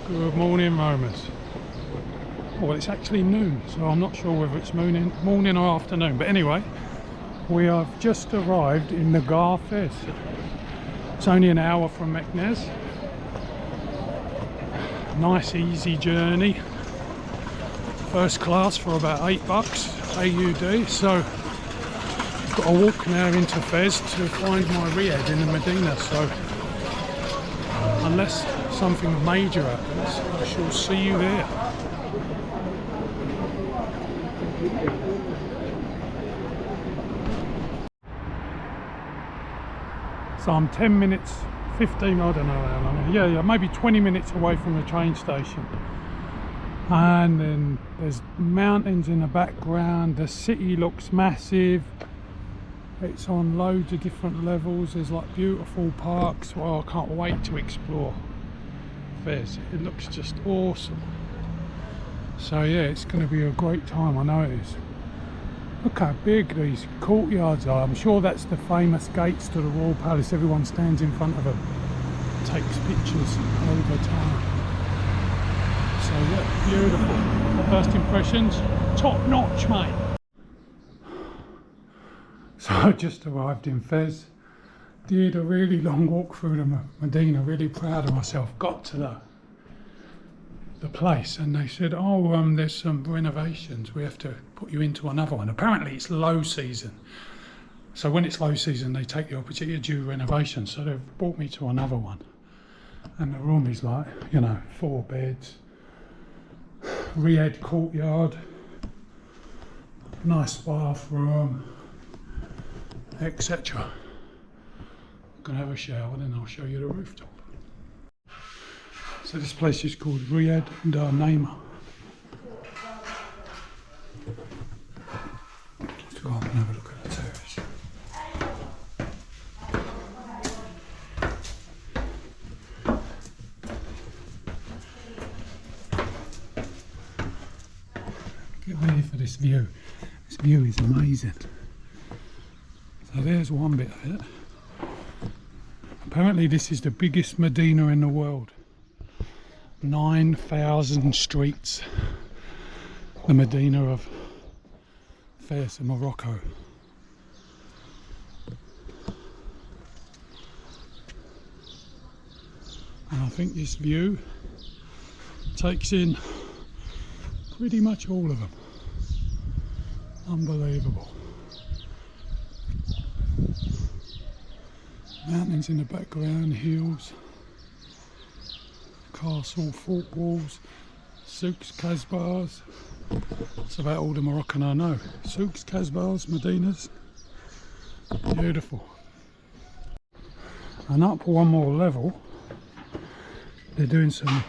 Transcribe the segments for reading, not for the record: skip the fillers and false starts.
Good morning, roamers. Oh, well, it's actually noon, so I'm not sure whether it's morning or afternoon. But anyway, we have just arrived in the Fez. It's only an hour from Meknes. Nice, easy journey. First class for about $8 AUD. So I've got to walk now into Fez to find my Riyadh in the Medina. So unless something major happens, I shall see you there. So I'm 10 minutes, 15, I don't know how long, yeah, maybe 20 minutes away from the train station. And then there's mountains in the background, the city looks massive. It's on loads of different levels, there's like beautiful parks. Well, I can't wait to explore Fez. It looks just awesome. So yeah, it's going to be a great time, I know it is. Look how big these courtyards are. I'm sure that's the famous gates to the Royal Palace. Everyone stands in front of them, takes pictures over time. So yeah, beautiful. First impressions, top notch, mate. So I just arrived in Fez. Did a really long walk through the Medina, really proud of myself. Got to the place and they said, oh, there's some renovations, we have to put you into another one. Apparently it's low season, so when it's low season they take the opportunity to do renovations, so they've brought me to another one. And the room is like, you know, 4 beds, Riyadh courtyard, nice bathroom, etc. I'm gonna have a shower, then I'll show you the rooftop. So this place is called Riyadh Darnaima. Let's go up and have a look at the terrace. Get ready for this view. This view is amazing. So there's one bit of it. Apparently this is the biggest Medina in the world. 9,000 streets. The Medina of Fez in Morocco. And I think this view takes in pretty much all of them. Unbelievable. Mountains in the background, hills, castle, fort walls, souks, kasbahs. That's about all the Moroccan I know. Souks, kasbahs, Medinas. Beautiful. And up one more level, they're doing some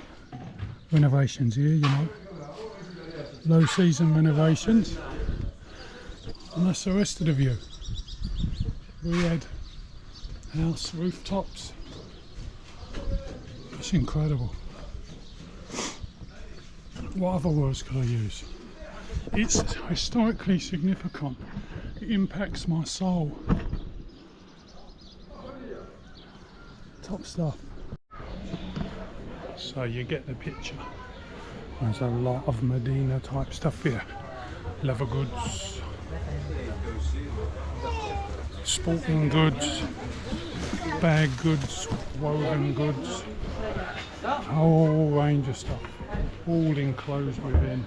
renovations here, you know. Low season renovations. And that's the rest of the view. Riyadh house rooftops. It's incredible. What other words could I use? It's historically significant. It impacts my soul. Top stuff. So you get the picture. There's a lot of Medina type stuff here. Leather goods, sporting goods, bag goods, woven goods, a whole range of stuff, all enclosed within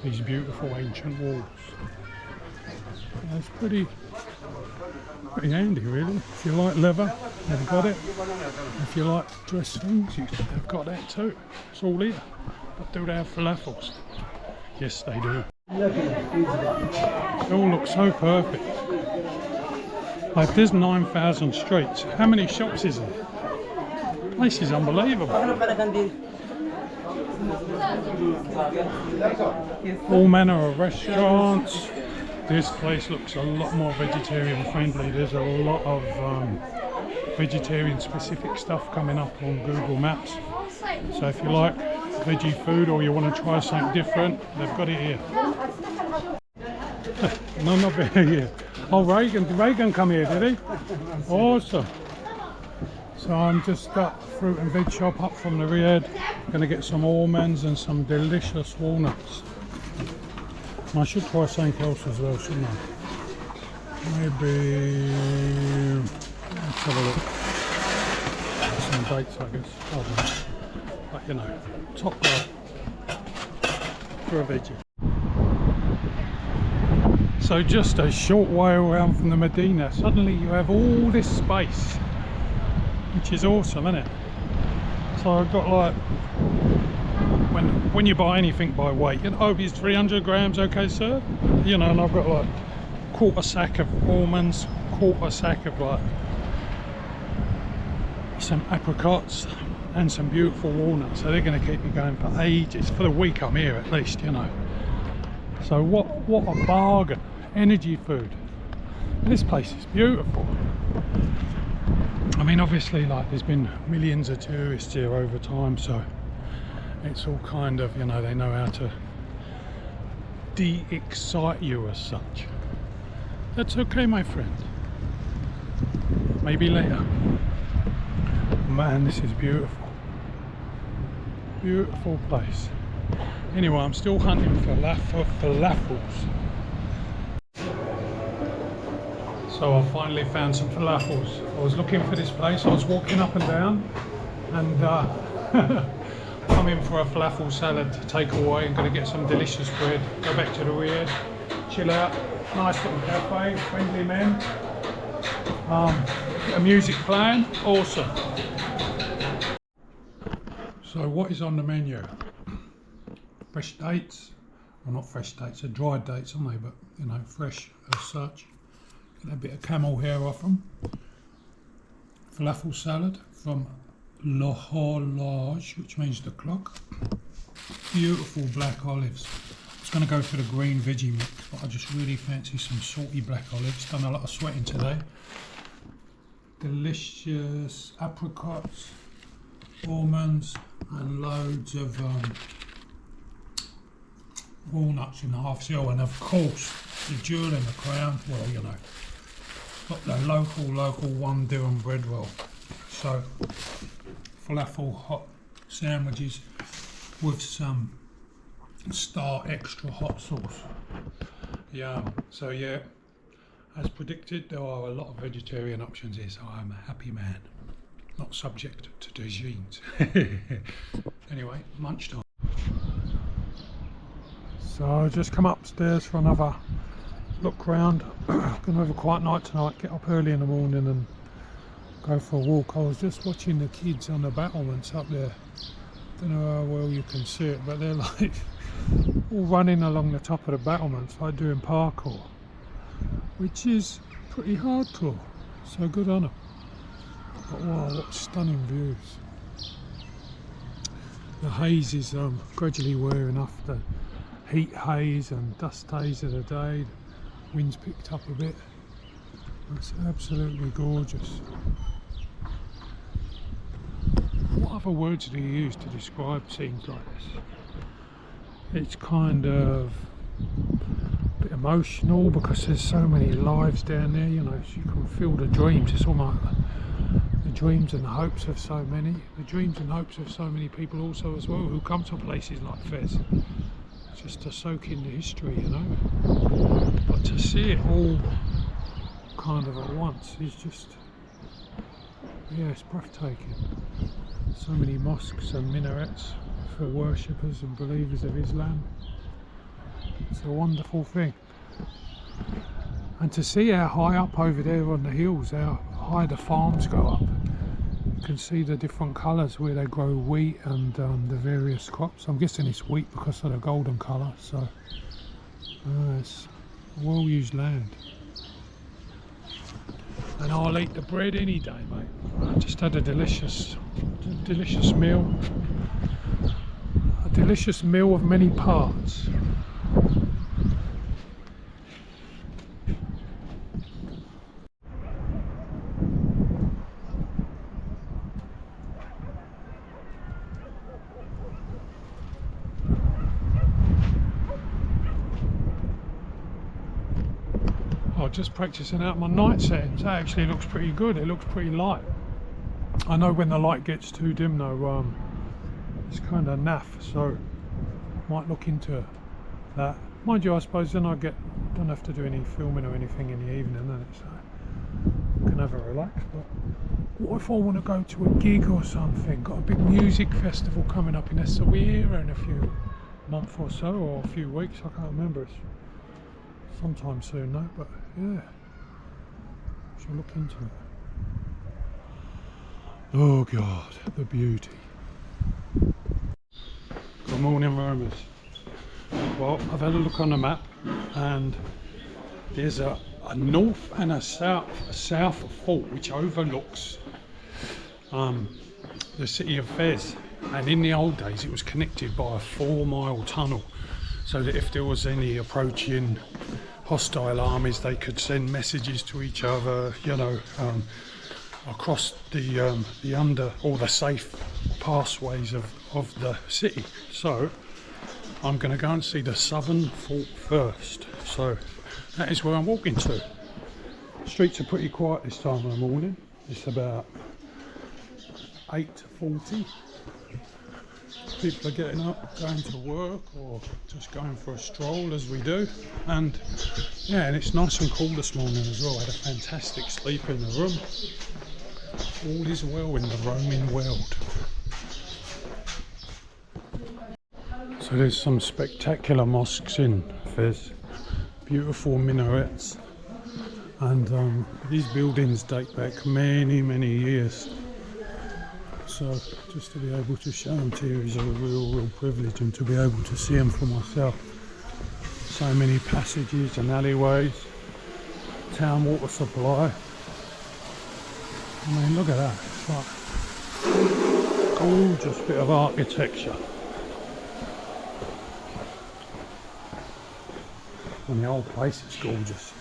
these beautiful ancient walls. It's pretty handy really. If you like leather, they've got it. If you like dress things, they've got that too. It's all here. But do they have falafels? Yes, they do. It all looks so perfect. Like there's 9,000 streets. How many shops is there? The place is unbelievable. All manner of restaurants. This place looks a lot more vegetarian friendly. There's a lot of vegetarian specific stuff coming up on Google Maps. So if you like veggie food or you want to try something different, they've got it here. No, not here. Oh, Reagan come here, did he? Awesome. So I'm just at fruit and veg shop up from the Riyadh. Gonna get some almonds and some delicious walnuts. And I should try something else as well, shouldn't I? Maybe, let's have a look. Some dates, I guess. I don't know. But you know, top grade for a veggie. So just a short way around from the Medina, suddenly you have all this space, which is awesome, isn't it? So I've got like, when you buy anything by weight, you know, oh, it's 300 grams, okay sir? You know, and I've got like quarter sack of almonds, quarter sack of like some apricots and some beautiful walnuts. So they're going to keep me going for ages, for the week I'm here at least, you know. So what a bargain. Energy food. This place is beautiful. I mean, obviously, like, there's been millions of tourists here over time, so it's all kind of, you know, they know how to de-excite you as such. That's okay, my friend. Maybe later. Man, this is beautiful. Beautiful place. Anyway, I'm still hunting for falafels. So I finally found some falafels. I was looking for this place. I was walking up and down, and I'm in for a falafel salad to take away. I'm going to get some delicious bread, go back to the Riyadh, chill out. Nice little cafe, friendly men. A music playing, awesome. So what is on the menu? Fresh dates, well not fresh dates, they're dried dates, aren't they, but you know, fresh as such. Get a bit of camel hair off them. Falafel salad from L'Horloge, which means the clock. Beautiful black olives. I was going to go for the green veggie mix, but I just really fancy some salty black olives. Done a lot of sweating today. Delicious apricots, almonds, and loads of walnuts in the half shell, and of course the jewel in the crown, well, you know, got the local 1 dirham bread roll. So falafel hot sandwiches with some Star extra hot sauce. Yeah, so yeah, as predicted, there are a lot of vegetarian options here, so I'm a happy man, not subject to disease. Anyway, lunchtime. So I just come upstairs for another look round. Gonna have a quiet night tonight, get up early in the morning and go for a walk. I was just watching the kids on the battlements up there. Don't know how well you can see it, but they're like all running along the top of the battlements, like doing parkour, which is pretty hardcore, so good on them. But wow, what stunning views. The haze is gradually wearing off, the heat haze and dust haze of the day. The wind's picked up a bit. It's absolutely gorgeous. What other words do you use to describe scenes like this? It's kind of a bit emotional because there's so many lives down there, you know, so you can feel the dreams. It's almost the dreams and the hopes of so many. The dreams and hopes of so many people also as well who come to places like Fez. Just to soak in the history, you know. But to see it all kind of at once is just, yeah, it's breathtaking. So many mosques and minarets for worshippers and believers of Islam. It's a wonderful thing. And to see how high up over there on the hills, how high the farms go up. You can see the different colours where they grow wheat and the various crops. I'm guessing it's wheat because of the golden colour, so it's well used land. And I'll eat the bread any day, mate. I just had a delicious meal. A delicious meal of many parts. Just practicing out my night settings. That actually looks pretty good. It looks pretty light. I know when the light gets too dim though, it's kind of naff, so might look into that. Mind you, I suppose then don't have to do any filming or anything in the evening, then it's can have a relax. But what if I want to go to a gig or something? Got a big music festival coming up in Essaouira in a few month or so, or a few weeks, I can't remember. It's sometime soon though, but yeah, shall look into it. Oh God, the beauty. Good morning, roamers. Well, I've had a look on the map and there's a north and a south fault which overlooks the city of Fez, and in the old days it was connected by a 4-mile tunnel, so that if there was any approaching hostile armies they could send messages to each other, you know, across the under all the safe pathways of the city. So I'm going to go and see the southern fault first, so that is where I'm walking to. Streets are pretty quiet this time of the morning. It's about 8:40. People are getting up, going to work, or just going for a stroll as we do. And yeah, and it's nice and cool this morning as well. I had a fantastic sleep in the room. All is well in the roaming world. So there's some spectacular mosques in Fez, beautiful minarets, and these buildings date back many years. So just to be able to show them to you is a real privilege, and to be able to see them for myself. So many passages and alleyways, town water supply. I mean, look at that, it's like gorgeous bit of architecture. And the whole place is gorgeous.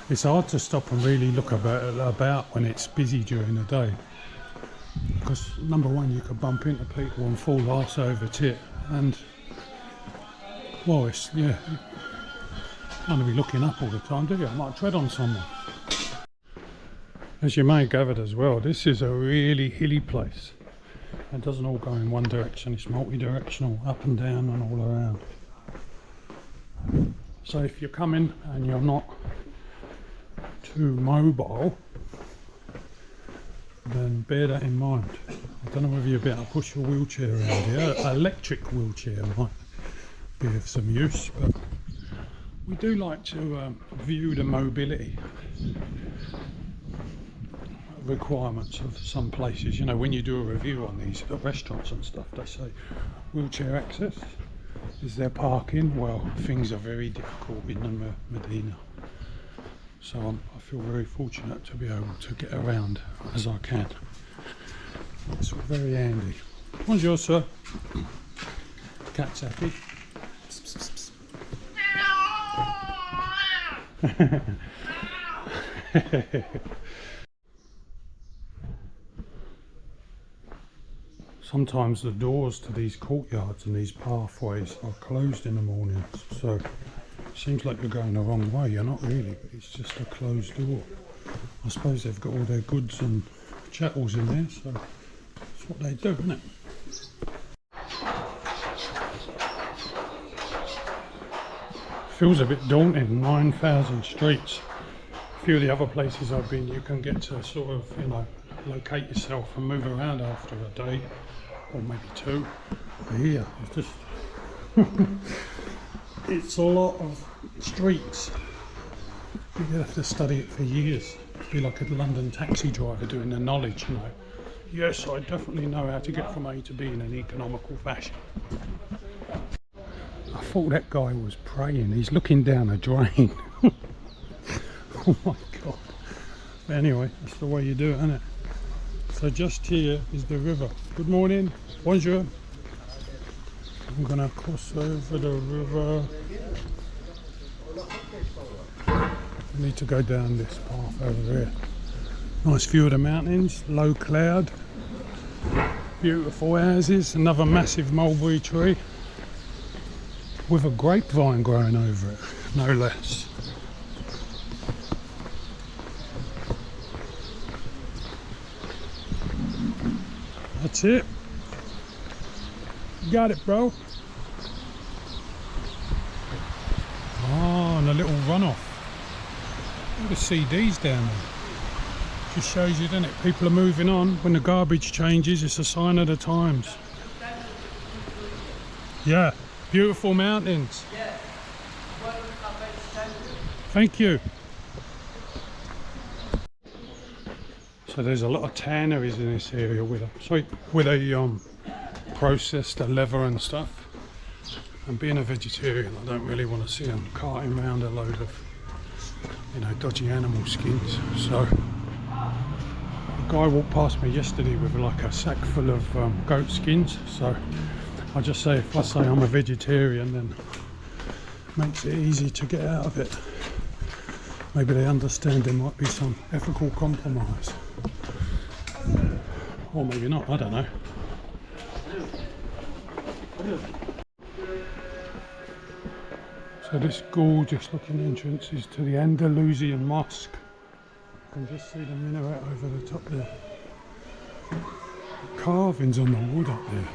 It's hard to stop and really look about when it's busy during the day, because number one, you could bump into people and fall arse over tit, and well, it's, yeah, you don't want to be looking up all the time, do you? I might tread on someone. As you may have gathered as well, this is a really hilly place. It doesn't all go in one direction, it's multi-directional, up and down and all around. So if you're coming and you're not too mobile, then bear that in mind. I don't know whether you'll be able to push your wheelchair around here. An electric wheelchair might be of some use, but we do like to view the mobility requirements of some places. You know, when you do a review on these restaurants and stuff, they say wheelchair access. Is there parking? Well, things are very difficult in the Medina, so I feel very fortunate to be able to get around as I can. It's very handy. Bonjour, sir. Cat's happy. Psst, psst, psst. Sometimes the doors to these courtyards and these pathways are closed in the mornings, so it seems like you're going the wrong way. You're not really, but it's just a closed door. I suppose they've got all their goods and chattels in there, so that's what they do, isn't it? Feels a bit daunting, 9,000 streets. A few of the other places I've been, you can get to sort of, you know, locate yourself and move around after a day or maybe two. But here it's just it's a lot of streets. You have to study it for years. Be like a London taxi driver doing the knowledge, you know. Yes, I definitely know how to get from A to B in an economical fashion. I thought that guy was praying. He's looking down a drain. Oh my God. But anyway, that's the way you do it, isn't it? So just here is the river. Good morning. Bonjour. I'm going to cross over the river. I need to go down this path over there. Nice view of the mountains, low cloud, beautiful houses, another massive mulberry tree with a grapevine growing over it, no less. That's it. Got it, bro. Oh, and a little runoff. Look at the CDs down there. Just shows you, doesn't it? People are moving on. When the garbage changes, it's a sign of the times. Yeah, beautiful mountains. Thank you. So there's a lot of tanneries in this area where they process the leather and stuff. And being a vegetarian, I don't really want to see them carting around a load of, you know, dodgy animal skins. So a guy walked past me yesterday with like a sack full of goat skins. So I just say, if I say I'm a vegetarian, then it makes it easy to get out of it. Maybe they understand there might be some ethical compromise. Or maybe not, I don't know. So this gorgeous looking entrance is to the Andalusian Mosque. You can just see the minaret over the top there. The carvings on the wood up there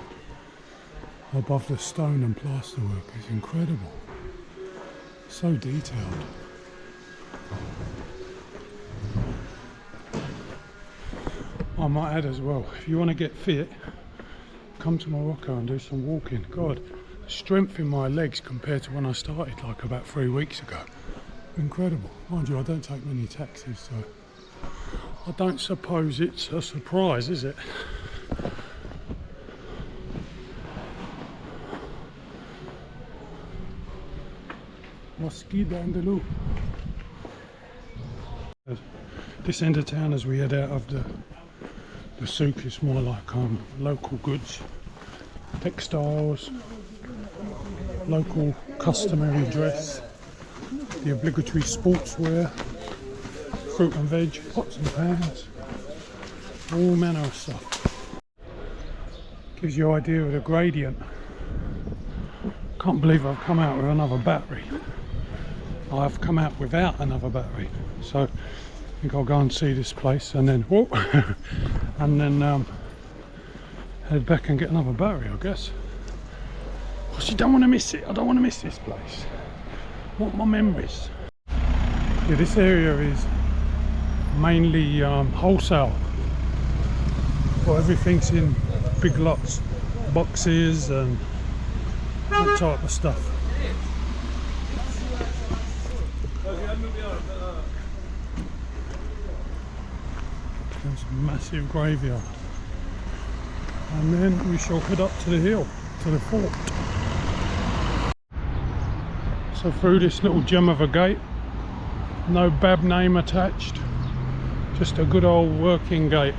above the stone and plasterwork is incredible. So detailed. I might add as well, if you want to get fit, come to Morocco and do some walking. God, strength in my legs compared to when I started like about 3 weeks ago. Incredible. Mind you, I don't take many taxis, so I don't suppose it's a surprise, is it? Mosque d'Andalou. This end of town, as we head out of the souk, is more like local goods, textiles, local customary dress, the obligatory sportswear, fruit and veg, pots and pans, all manner of stuff. Gives you an idea of the gradient. Can't believe I've come out with another battery. I've come out without another battery, so I think I'll go and see this place and then whoop, and then head back and get another battery, I guess. Because you don't want to miss it. I don't want to miss this place. I want my memories. Yeah, this area is mainly wholesale. Well, everything's in big lots, boxes and that type of stuff. There's a massive graveyard, and then we shall head up to the hill, to the fort. So through this little gem of a gate, no bab name attached, just a good old working gate,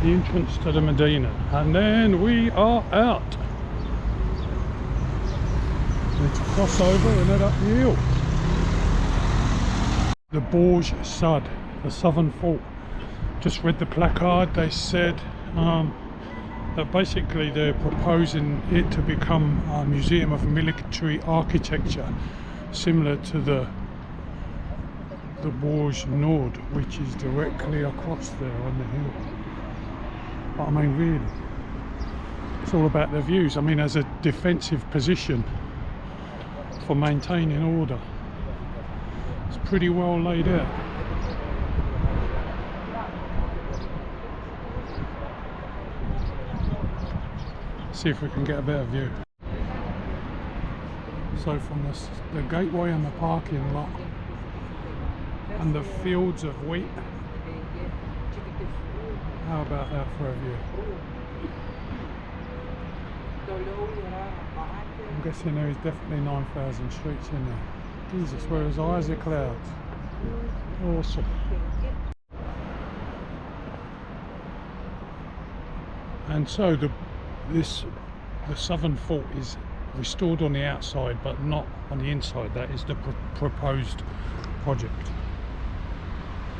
the entrance to the Medina, and then we are out. Let's cross over and head up the hill. The Borj Sad, the southern fort. Just read the placard. They said that basically they're proposing it to become a museum of military architecture, similar to the Borj Nord, which is directly across there on the hill. But I mean, really, it's all about the views. I mean, as a defensive position for maintaining order, it's pretty well laid out. See if we can get a better view. So from the gateway and the parking lot and the fields of wheat, how about that for a view? I'm guessing there is definitely 9,000 streets in there. Jesus, where his eyes are clouds. Awesome. And so the southern fort is restored on the outside but not on the inside. That is the proposed project.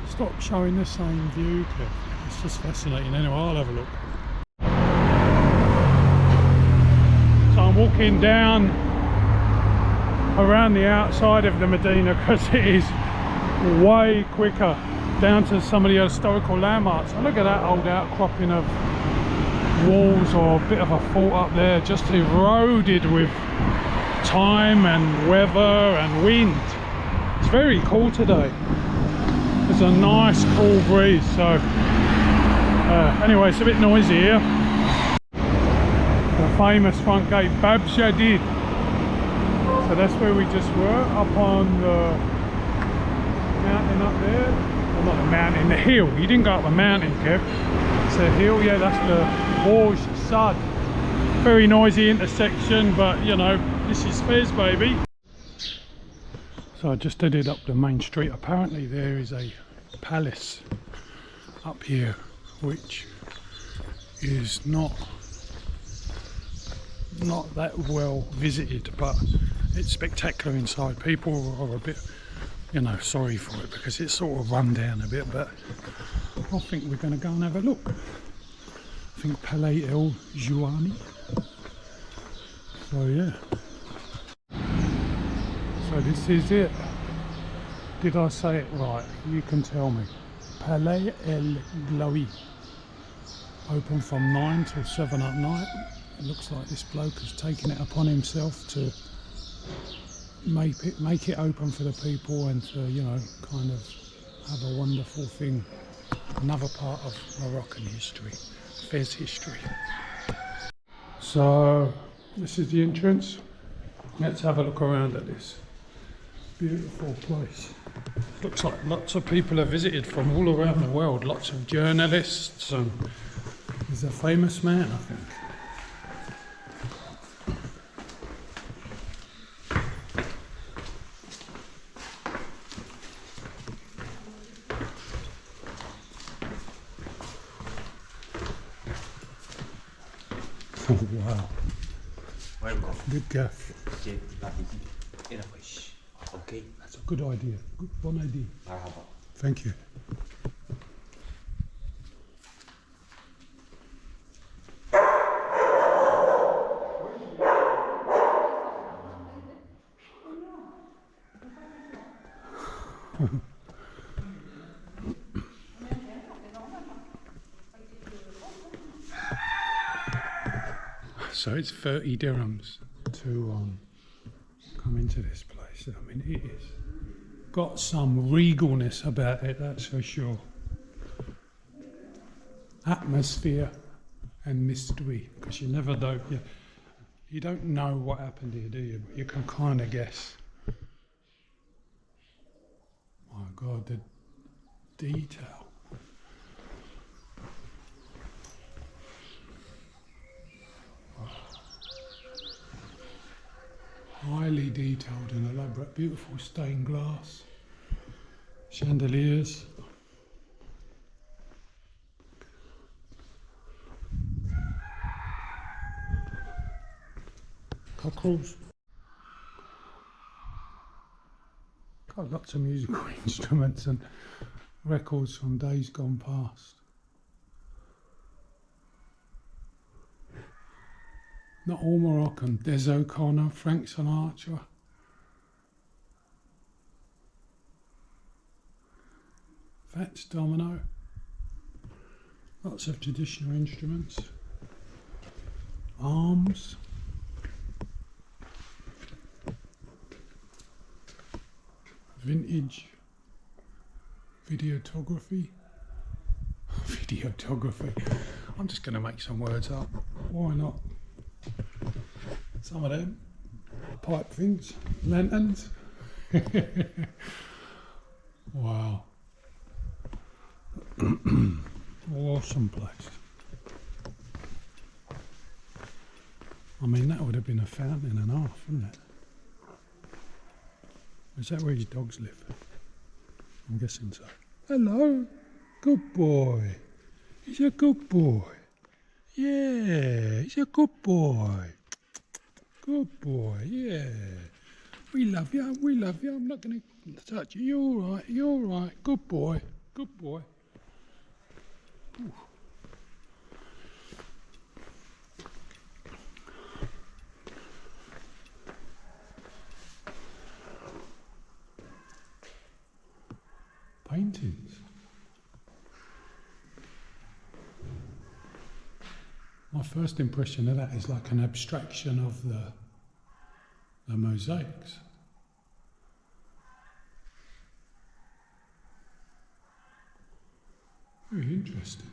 Stop showing the same view, Kev. It's just fascinating. Anyway, I'll have a look. So I'm walking down around the outside of the Medina because it is way quicker down to some of the historical landmarks. And look at that old outcropping of walls are a bit of a fault up there, just eroded with time and weather and wind. It's very cool today. It's a nice cool breeze, so anyway, it's a bit noisy here. The famous front gate, Bab Shadid. So that's where we just were, up on the mountain up there. Well, not the mountain, the hill. You didn't go up the mountain, Kev. It's a hill, yeah, that's the Borj Sad. Very noisy intersection, but you know, this is Fez, baby. So I just headed up the main street. Apparently there is a palace up here which is not that well visited, but it's spectacular inside. People are a bit, you know, sorry for it because it's sort of run down a bit, but I think we're going to go and have a look. I think Palais El Jouani. So yeah. So this is it. Did I say it right? You can tell me. Palais El Gloui. Open from 9 till 7 at night. It looks like this bloke has taken it upon himself to make it open for the people and to, you know, kind of have a wonderful thing. Another part of Moroccan history, Fez history. So this is the entrance. Let's have a look around at this beautiful place. Looks like lots of people have visited from all around the world. Lots of journalists, and he's a famous man, I think. Oh, wow. Welcome. Good gaff. Okay. That's a good idea. Good, bon idea. Marhaba. Thank you. So it's 30 dirhams to come into this place. I mean, it is got some regalness about it, that's for sure. Atmosphere and mystery, because you never know. You don't know what happened here, do you? But you can kind of guess. My God, the detail. Highly detailed and elaborate, beautiful stained glass, chandeliers. Cockles. Got lots of musical instruments and records from days gone past. Not all Moroccan. Des O'Connor, Frank Sinatra. Fats Domino. Lots of traditional instruments. Arms. Vintage. Videography. Videography. I'm just going to make some words up. Why not? Some of them pipe things, lanterns. Wow. Awesome place. I mean, that would have been a fountain and a half, wouldn't it? Is that where his dogs live? I'm guessing so. Hello. Good boy. He's a good boy. Yeah, he's a good boy. Good boy, yeah. We love you, we love you. I'm not going to touch you. You're all right, you're all right. Good boy, good boy. Ooh. Paintings. first impression of that is like an abstraction of the mosaics. Very interesting.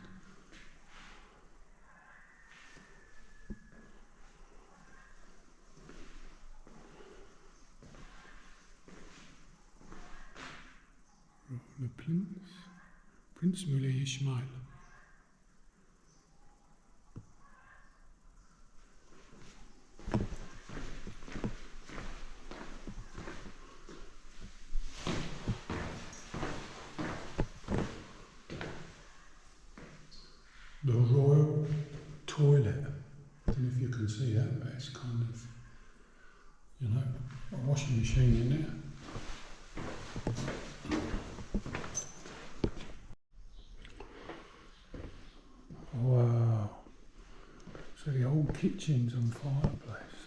The Prince Muley Ismail. The royal toilet. I don't know if you can see that, but it's kind of, you know, a washing machine in there. Wow. So the old kitchens and fireplace.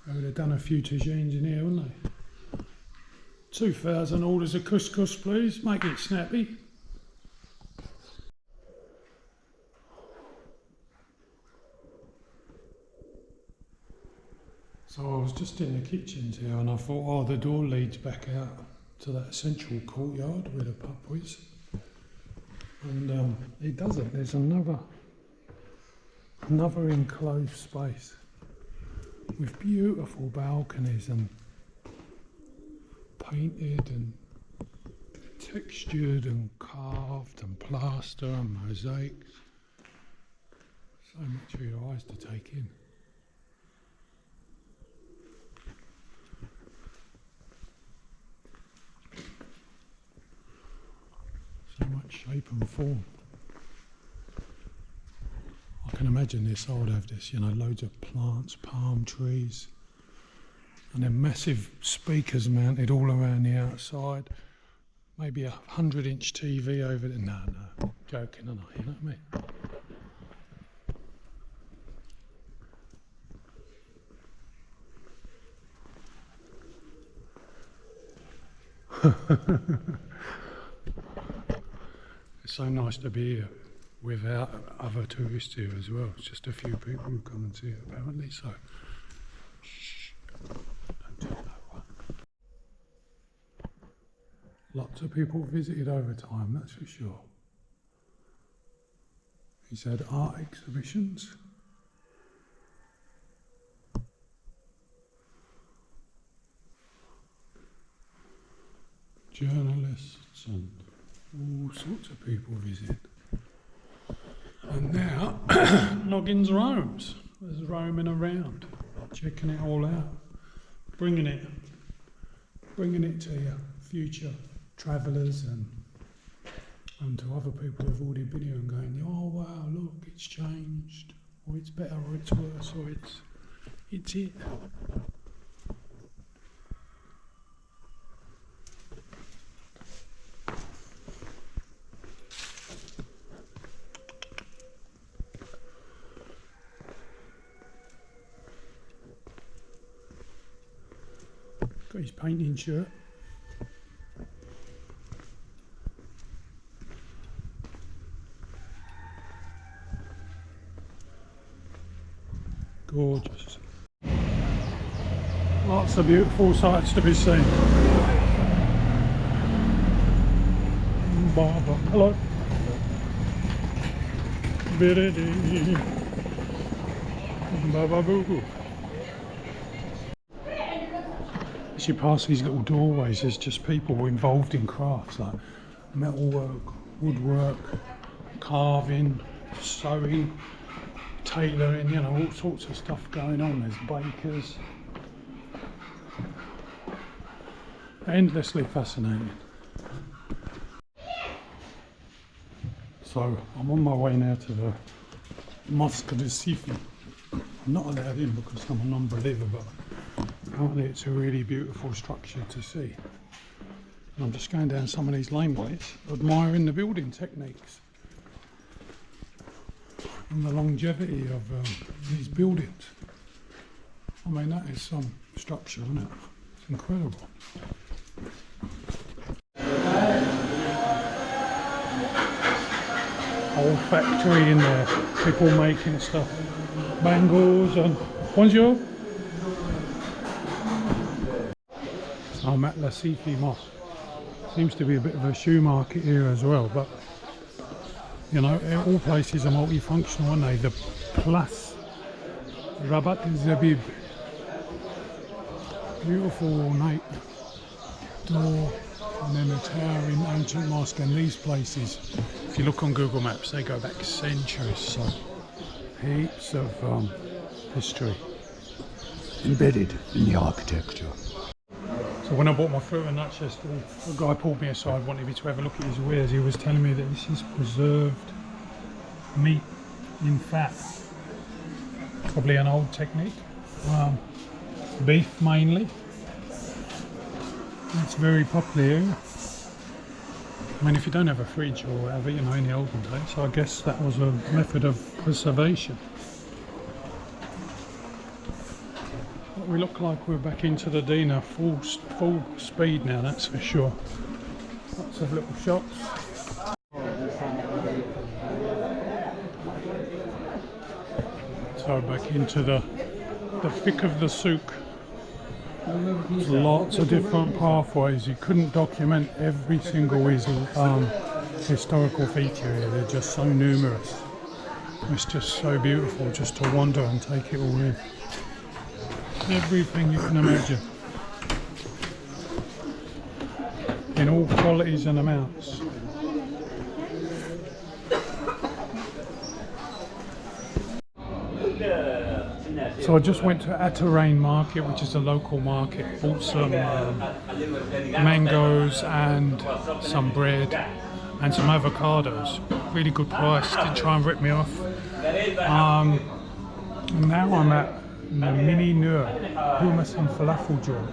They would have done a few tagines in here, wouldn't they? 2,000 orders of couscous, please. Make it snappy. So I was just in the kitchens here and I thought, oh, the door leads back out to that central courtyard where the pub is. And it doesn't. There's another enclosed space with beautiful balconies and painted and textured and carved and plaster and mosaics. So much for your eyes to take in. So much shape and form. I can imagine this, I would have this, you know, loads of plants, palm trees, and then massive speakers mounted all around the outside. Maybe a 100-inch TV over there. No, joking, aren't I? You know what I mean? It's so nice to be here without other tourists here as well. It's just a few people who come and see it apparently, so shh, don't tell no one. Lots of people visited over time, that's for sure. He's had art exhibitions. Journalists and all sorts of people visit. And now, Noggins roams. There's roaming around, checking it all out, bringing it to your future travellers and to other people who've already been here and going, oh wow, look, it's changed, or it's better, or it's worse, or it's it. Got his painting shirt. Gorgeous. Lots of beautiful sights to be seen. Baba, hello. Biridi. Baba boo. As you pass these little doorways, there's just people involved in crafts like metalwork, woodwork, carving, sewing, tailoring, you know, all sorts of stuff going on. There's bakers. Endlessly fascinating. So I'm on my way now to the Mosque de Sifi. I'm not allowed in because I'm a non-believer, but apparently it's a really beautiful structure to see. And I'm just going down some of these laneways, admiring the building techniques and the longevity of these buildings. I mean, that is some structure, isn't it? It's incredible. whole factory in there, people making stuff, bangles and bonjour. So I'm at La Sifi Mosque. Seems to be a bit of a shoe market here as well, but you know, all places are multifunctional, aren't they? The Place Rabat Zabib, beautiful ornate door, and then a towering ancient mosque. And these places, if you look on Google Maps, they go back centuries, so heaps of history embedded in the architecture. So when I bought my fruit and nuts yesterday, the guy pulled me aside, wanted me to have a look at his wares. He was telling me that this is preserved meat in fat, probably an old technique. Beef mainly. It's very popular here. I mean, if you don't have a fridge or whatever, you know, in the olden days, so I guess that was a method of preservation. But we look like we're back into the Dina, full speed now, that's for sure. Lots of little shops. So back into the thick of the souk. There's lots of different pathways. You couldn't document every single historical feature here. They're just so numerous. It's just so beautiful just to wander and take it all in. Everything you can imagine. In all qualities and amounts. So I just went to Atarain Market, which is a local market, bought some mangoes and some bread and some avocados. Really good price, didn't try and rip me off. Now I'm at the Mini Nur hummus and falafel joint.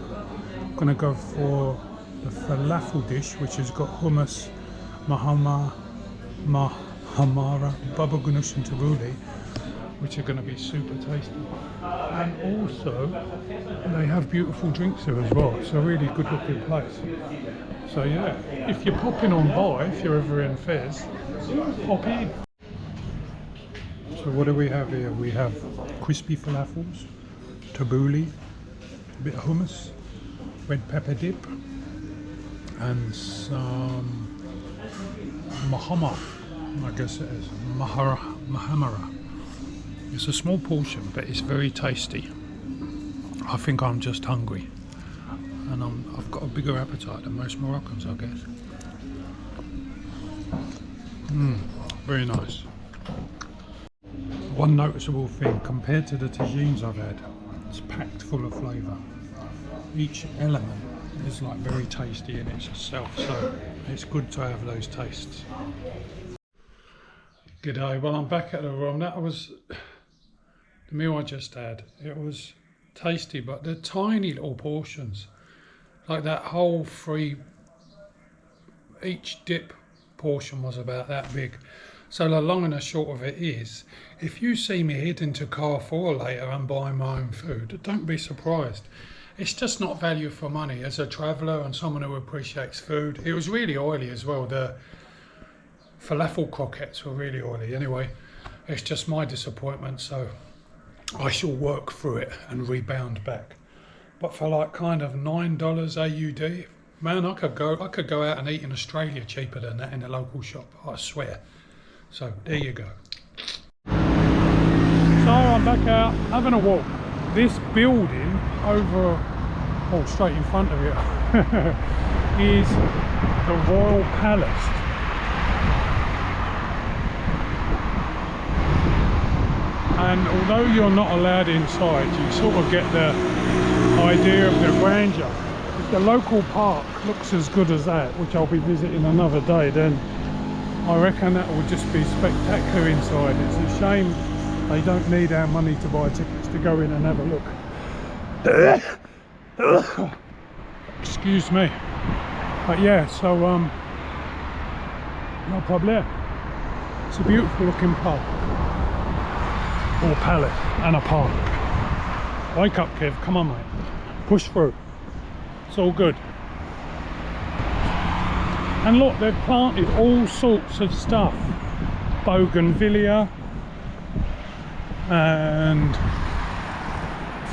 I'm gonna go for the falafel dish, which has got hummus, mahamara, baba ganoush and tabbouleh, which are going to be super tasty. And also, they have beautiful drinks here as well. It's a really good looking place. So yeah, if you're popping on by, if you're ever in Fez, pop in. So what do we have here? We have crispy falafels, tabbouleh, a bit of hummus, red pepper dip, and some mahamara, I guess it is, mahamara. It's a small portion, but it's very tasty. I think I'm just hungry, and I've got a bigger appetite than most Moroccans, I guess. Very nice. One noticeable thing, compared to the tagines I've had, it's packed full of flavour. Each element is like very tasty in itself, so it's good to have those tastes. G'day, well I'm back at the room. That was the meal I just had. It was tasty, but the tiny little portions, like that whole each dip portion was about that big. So the long and the short of it is, if you see me heading to Carrefour later and buying my own food, don't be surprised. It's just not value for money. As a traveller and someone who appreciates food, it was really oily as well. The falafel croquettes were really oily. Anyway, it's just my disappointment, so I shall work through it and rebound back. But for like kind of $9 AUD, man, I could go out and eat in Australia cheaper than that in the local shop, I swear. So there you go. So I'm back out having a walk. This building over, straight in front of it, is the Royal Palace. And although you're not allowed inside, you sort of get the idea of the grandeur. If the local park looks as good as that, which I'll be visiting another day, then I reckon that will just be spectacular inside. It's a shame they don't need our money to buy tickets to go in and have a look. Excuse me. But yeah, so no problem. It's a beautiful looking park. Or palace and a park. Wake up, Kev, come on mate. Push through. It's all good. And look, they've planted all sorts of stuff bougainvillea and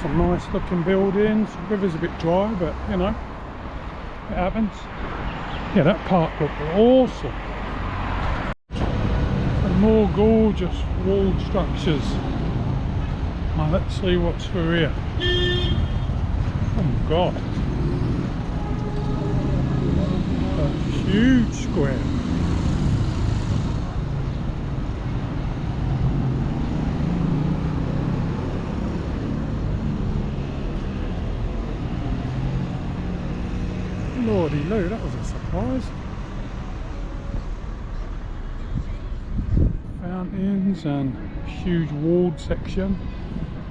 some nice looking buildings. The river's a bit dry, but you know, it happens. Yeah, that park looked awesome. And more gorgeous walled structures. Now let's see what's through here. Oh my god. A huge square. Lordy Lou, that was a surprise. Fountains and huge walled section.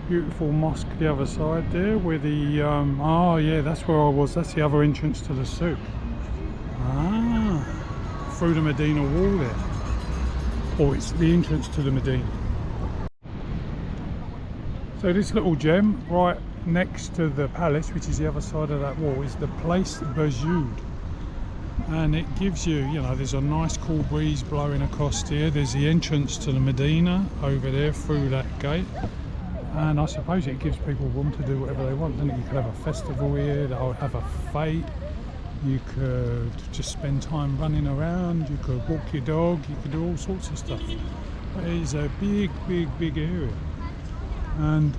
Beautiful mosque the other side there where the oh yeah, that's where I was. That's the other entrance to the souk. Ah, through the Medina wall there. Or it's the entrance to the Medina. So this little gem right next to the palace, which is the other side of that wall, is the Place Berjoud. And it gives you, you know, there's a nice cool breeze blowing across here. There's the entrance to the Medina over there through that gate. And I suppose it gives people room to do whatever they want, doesn't it? You could have a festival here, they'll have a fete. You could just spend time running around, you could walk your dog, you could do all sorts of stuff. It is a big, big, big area. And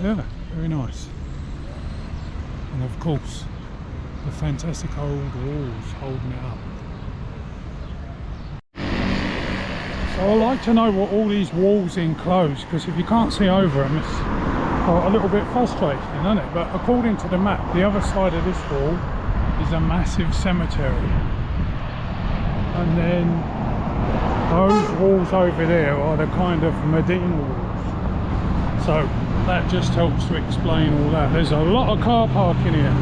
yeah, very nice. And of course, the fantastic old walls holding it up. So I like to know what all these walls enclose, because if you can't see over them, it's a little bit frustrating, isn't it? But according to the map, the other side of this wall is a massive cemetery. And then those walls over there are the kind of Medina walls. So that just helps to explain all that. There's a lot of car parking here.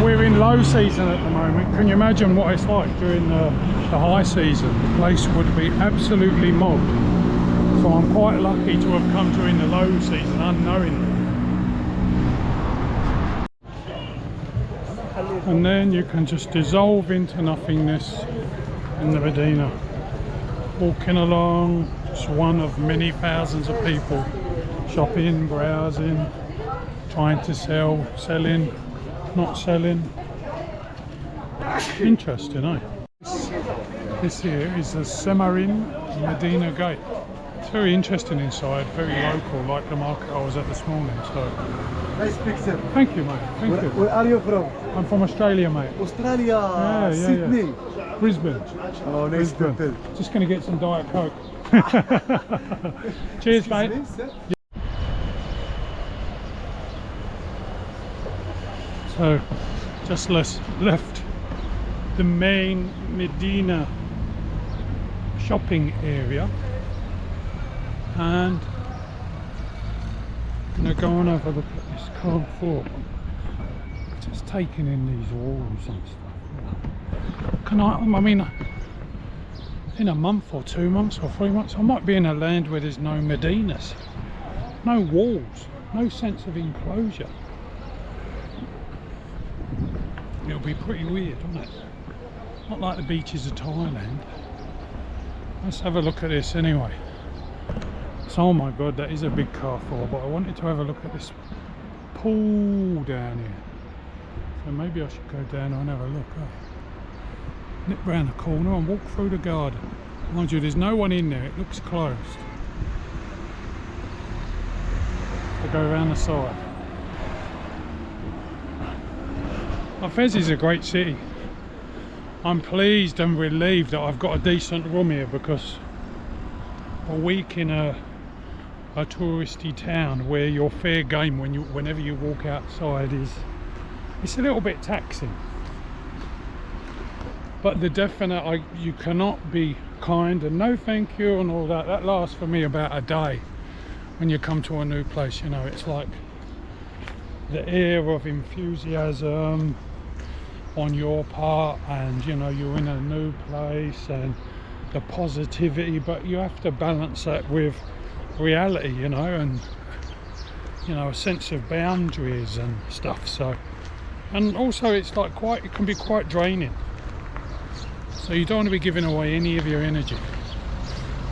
We're in low season at the moment. Can you imagine what it's like during the high season? The place would be absolutely mobbed. So I'm quite lucky to have come during the low season unknowingly. And then you can just dissolve into nothingness in the Medina. Walking along, just one of many thousands of people shopping, browsing, trying to sell, selling, not selling. Interesting, eh? This here is the Semarin Medina Gate. It's very interesting inside, very local, like the market I was at this morning. So, nice picture. Thank you, mate. Thank you. Where are you from? I'm from Australia, mate. Australia, Sydney. Yeah. Brisbane. Oh, nice Brisbane. Just going to get some Diet Coke. Cheers, mate. So, just left the main Medina shopping area, and I'm going to go and have a look at this Carrefour. Just taking in these walls and stuff. Can I mean, in a month or 2 months or 3 months, I might be in a land where there's no Medinas, no walls, no sense of enclosure. It'll be pretty weird, won't it? Not like the beaches of Thailand. Let's have a look at this anyway. So, oh my god, that is a big Carrefour, but I wanted to have a look at this pool down here. So maybe I should go down and have a look. Nip round the corner and walk through the garden. Mind you, there's no one in there, it looks closed. I'll go around the side. Fez is a great city. I'm pleased and relieved that I've got a decent room here, because a week in a touristy town where you're fair game whenever you walk outside it's a little bit taxing. But the definite, you cannot be kind and no thank you and all that. That lasts for me about a day when you come to a new place. You know, it's like the air of enthusiasm on your part, and you know, you're in a new place and the positivity, but you have to balance that with reality, you know, and you know, a sense of boundaries and stuff. So, and also it's like it can be quite draining, so you don't want to be giving away any of your energy.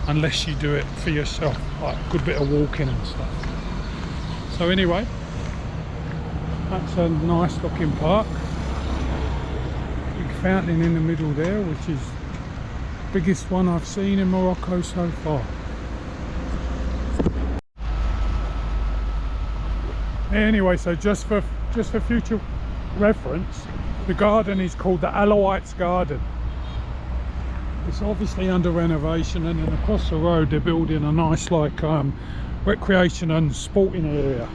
unless you do it for yourself, like a good bit of walking and stuff. So anyway, that's a nice looking park. Big fountain in the middle there, which is the biggest one I've seen in Morocco so far. Anyway, so just for future reference, the garden is called the Alawites Garden. It's obviously under renovation, and then across the road they're building a nice like recreation and sporting area.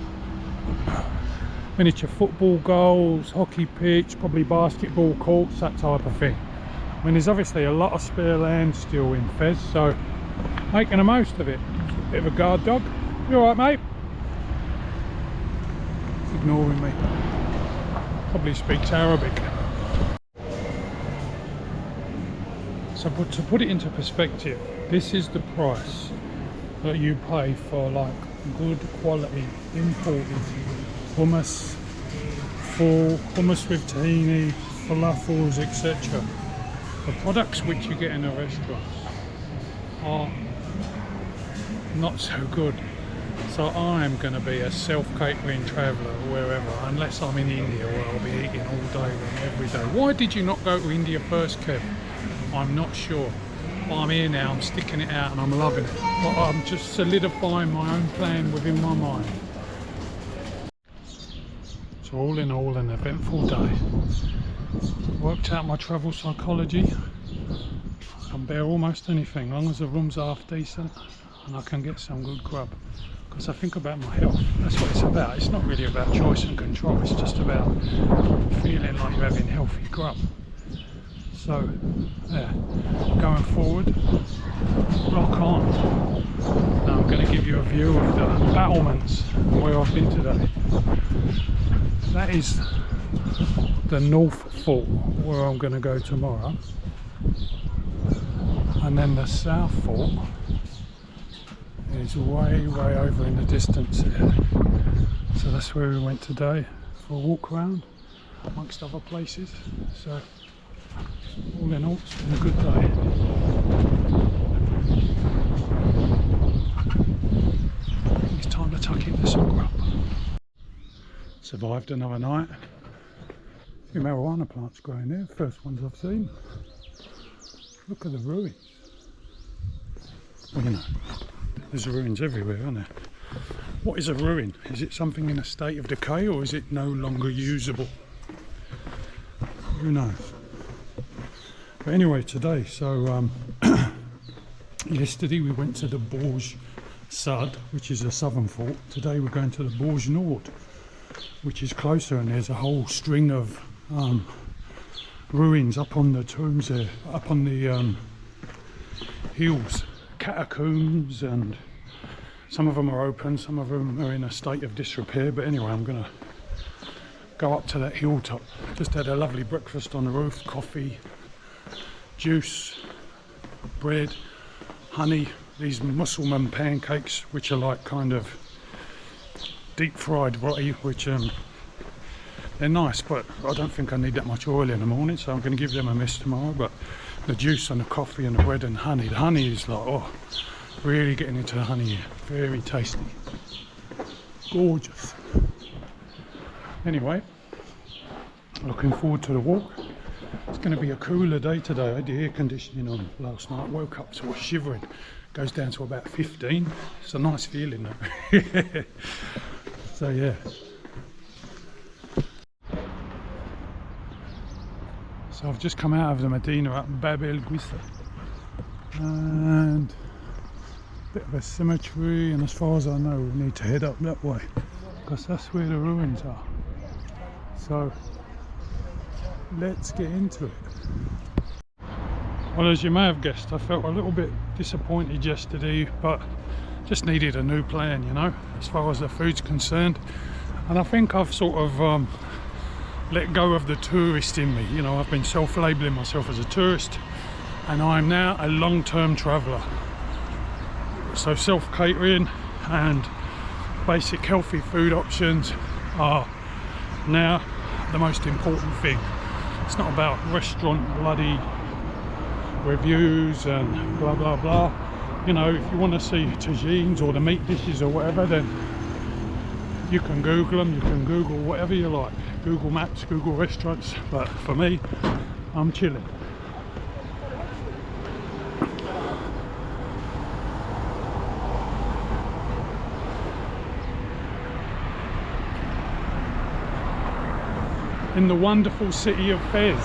Miniature football goals, hockey pitch, probably basketball courts, that type of thing. I mean, there's obviously a lot of spare land still in Fez, so making the most of it. Bit of a guard dog. You alright, mate? He's ignoring me. Probably speaks Arabic. So to put it into perspective, this is the price that you pay for like good quality imported hummus, full hummus with tahini, falafels, etc. The products which you get in the restaurants are not so good. So I am going to be a self-catering traveller wherever, unless I'm in India where I'll be eating all day and every day. Why did you not go to India first, Kev? I'm not sure. But I'm here now, I'm sticking it out and I'm loving it. But I'm just solidifying my own plan within my mind. So all in all, an eventful day. Worked out my travel psychology. I can bear almost anything, as long as the room's half decent and I can get some good grub. Because I think about my health, that's what it's about. It's not really about choice and control, it's just about feeling like you're having healthy grub. So, yeah, going forward, rock on. Now I'm going to give you a view of the battlements where I've been today. That is the North Fort where I'm going to go tomorrow. And then the South Fort is way over in the distance here. So that's where we went today for a walk around, amongst other places. So all in all, it's been a good day. It's time to tuck into some grub. Survived another night. A few marijuana plants growing there, first ones I've seen. Look at the ruins. Well, you know, there's ruins everywhere, aren't there? What is a ruin? Is it something in a state of decay, or is it no longer usable? Who knows? But anyway, today, so yesterday we went to the Borj Sud, which is the southern fort. Today we're going to the Borj Nord, which is closer, and there's a whole string of ruins up on the tombs there, up on the hills, catacombs, and some of them are open, some of them are in a state of disrepair. But anyway, I'm gonna go up to that hilltop. Just had a lovely breakfast on the roof, coffee, juice, bread, honey, these Musselman pancakes, which are like kind of deep fried roti, which they're nice, but I don't think I need that much oil in the morning, so I'm going to give them a miss tomorrow. But the juice and the coffee and the bread and honey, the honey is like, oh, really getting into the honey here. Very tasty, gorgeous. Anyway, looking forward to the walk. It's going to be a cooler day today. I had the air conditioning on last night, woke up sort of shivering. Goes down to about 15. It's a nice feeling though. So yeah. So I've just come out of the Medina at Bab el Guissa, and a bit of a cemetery, and as far as I know we need to head up that way because that's where the ruins are. So let's get into it. Well, as you may have guessed, I felt a little bit disappointed yesterday, but just needed a new plan, you know, as far as the food's concerned. And I think I've sort of let go of the tourist in me. You know, I've been self-labelling myself as a tourist, and I'm now a long-term traveller. So self-catering and basic healthy food options are now the most important thing. It's not about restaurant bloody reviews and blah blah blah. you know, if you want to see tagines or the meat dishes or whatever, then you can Google them. You can Google whatever you like. Google Maps, Google restaurants. But for me, I'm chilling. In the wonderful city of Fez.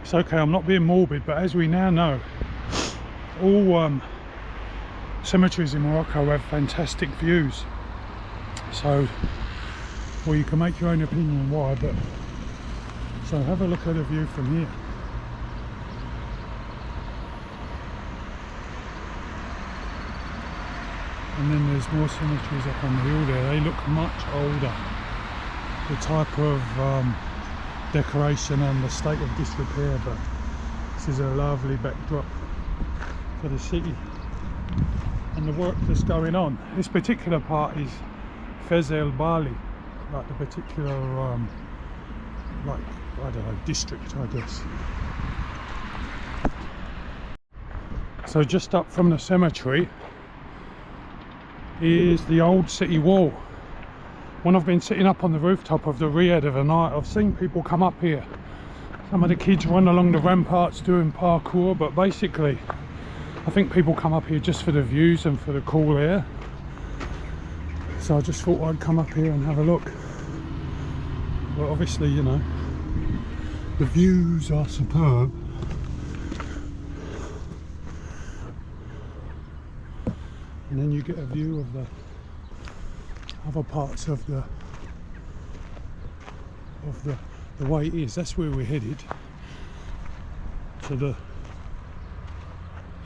It's okay, I'm not being morbid, but as we now know, all cemeteries in Morocco have fantastic views. So, well, you can make your own opinion why, but so have a look at the view from here. And then there's more cemeteries up on the hill there. They look much older. The type of decoration and the state of disrepair, but this is a lovely backdrop for the city and the work that's going on. This particular part is Fez El Bali, like the particular like, I don't know, district, I guess. So just up from the cemetery is the old city wall. When I've been sitting up on the rooftop of the Riyadh of a night, I've seen people come up here. Some of the kids run along the ramparts doing parkour, but basically I think people come up here just for the views and for the cool air. So I just thought I'd come up here and have a look. But obviously, you know, the views are superb. And then you get a view of the other parts of the way it is. That's where we're headed, to the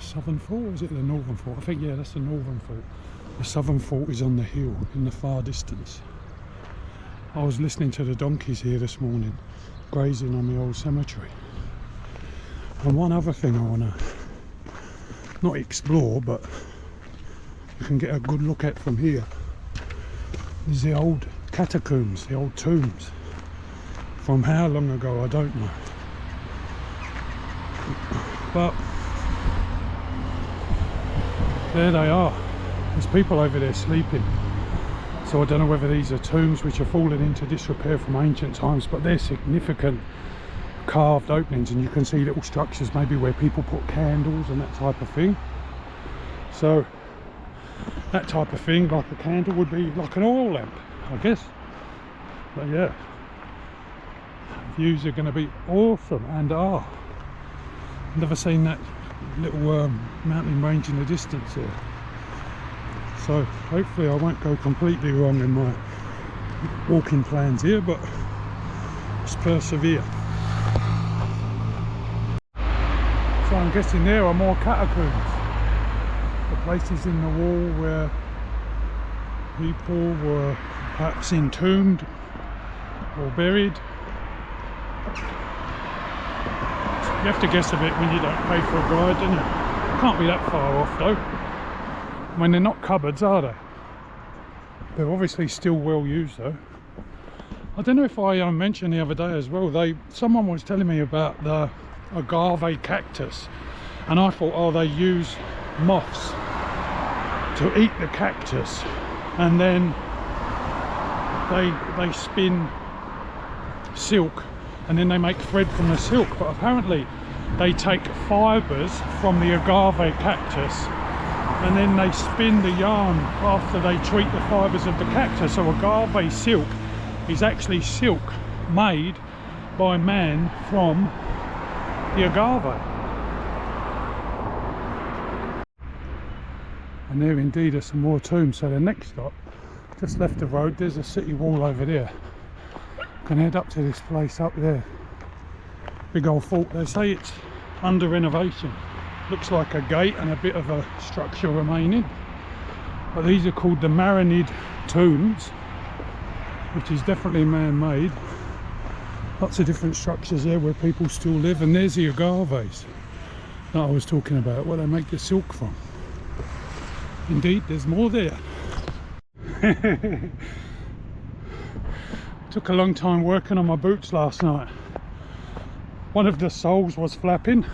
southern fort, or is it the northern fort? I think, yeah, that's the northern fort. The southern fort is on the hill in the far distance. I was listening to the donkeys here this morning grazing on the old cemetery. And one other thing I want to not explore, but you can get a good look at from here, is the old catacombs, the old tombs. From how long ago, I don't know. But there they are. There's people over there sleeping. So I don't know whether these are tombs which are fallen into disrepair from ancient times, but they're significant carved openings, and you can see little structures maybe where people put candles and that type of thing. So that type of thing, like a candle, would be like an oil lamp, I guess. But yeah, views are going to be awesome, and are. Never seen that little mountain range in the distance here. So hopefully I won't go completely wrong in my walking plans here, but just persevere. So I'm guessing there are more catacombs. The places in the wall where people were perhaps entombed or buried. You have to guess a bit when you don't pay for a guide, don't you? Can't be that far off though. I mean, they're not cupboards, are they? They're obviously still well used though. I don't know if I mentioned the other day as well, someone was telling me about the agave cactus, and I thought, oh, they use moths to eat the cactus, and then they spin silk, and then they make thread from the silk. But apparently they take fibers from the agave cactus, and then they spin the yarn after they treat the fibers of the cactus. So agave silk is actually silk made by man from the agave. And there indeed are some more tombs. So the next stop, just left the road, there's a city wall over there. Can head up to this place up there. Big old fort. They say it's under renovation. Looks like a gate and a bit of a structure remaining. But these are called the Marinid tombs, which is definitely man-made. Lots of different structures there where people still live. And there's the agaves that I was talking about, where they make the silk from. Indeed, there's more there. Took a long time working on my boots last night. One of the soles was flapping.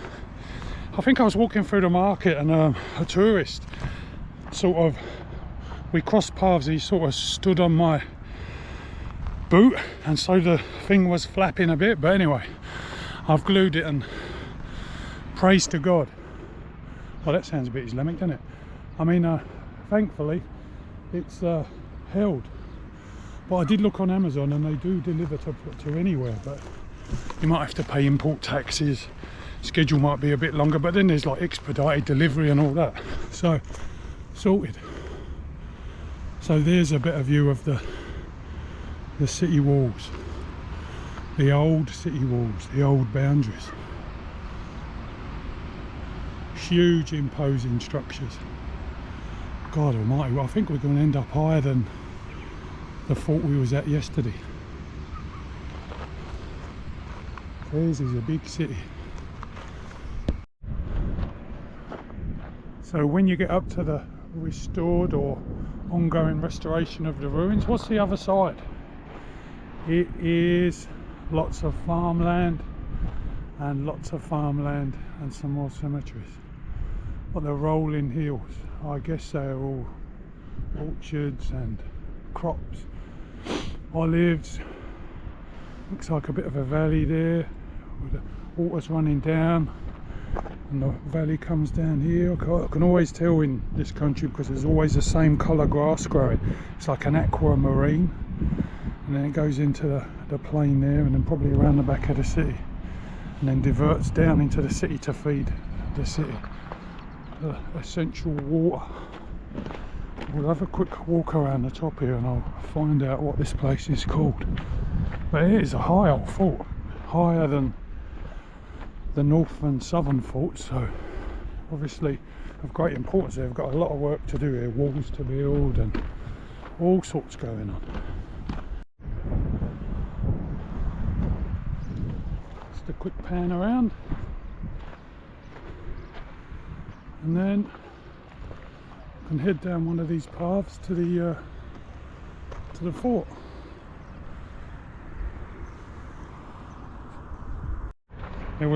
I think I was walking through the market and a tourist sort of, we crossed paths, he sort of stood on my boot and so the thing was flapping a bit, but anyway, I've glued it and praise to God. Well, that sounds a bit Islamic, doesn't it? I mean, thankfully it's held, but I did look on Amazon and they do deliver to anywhere, but you might have to pay import taxes, schedule might be a bit longer, but then there's like expedited delivery and all that, so sorted. So there's a better view of the city walls, the old city walls, the old boundaries. Huge imposing structures. God almighty, well, I think we're going to end up higher than the fort we was at yesterday. Fez is a big city. So when you get up to the restored or ongoing restoration of the ruins, what's the other side? It is lots of farmland and lots of farmland and some more cemeteries. But the rolling hills, I guess they're all orchards and crops, olives. Looks like a bit of a valley there with the water's running down and the valley comes down here. I can always tell in this country because there's always the same colour grass growing. It's like an aquamarine, and then it goes into the plain there and then probably around the back of the city and then diverts down into the city to feed the city. Essential water. We'll have a quick walk around the top here and I'll find out what this place is called. But it is a high old fort, higher than the north and southern forts, so obviously of great importance. They've got a lot of work to do here, walls to build and all sorts going on. Just a quick pan around. And then I can head down one of these paths to the fort. There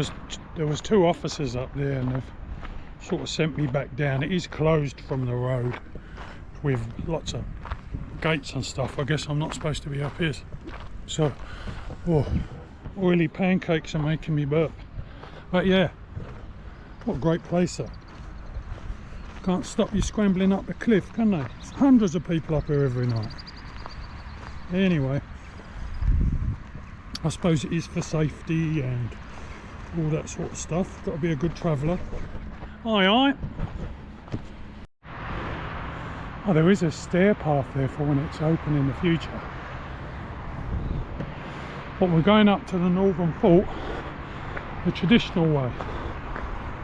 was two officers up there and they've sort of sent me back down. It is closed from the road with lots of gates and stuff. I guess I'm not supposed to be up here. So, oh, oily pancakes are making me burp. But yeah, what a great place though. Can't stop you scrambling up the cliff, can they? There's hundreds of people up here every night. Anyway, I suppose it is for safety and all that sort of stuff. Got to be a good traveller. Aye aye. Oh, there is a stair path there for when it's open in the future. But we're going up to the northern fort the traditional way,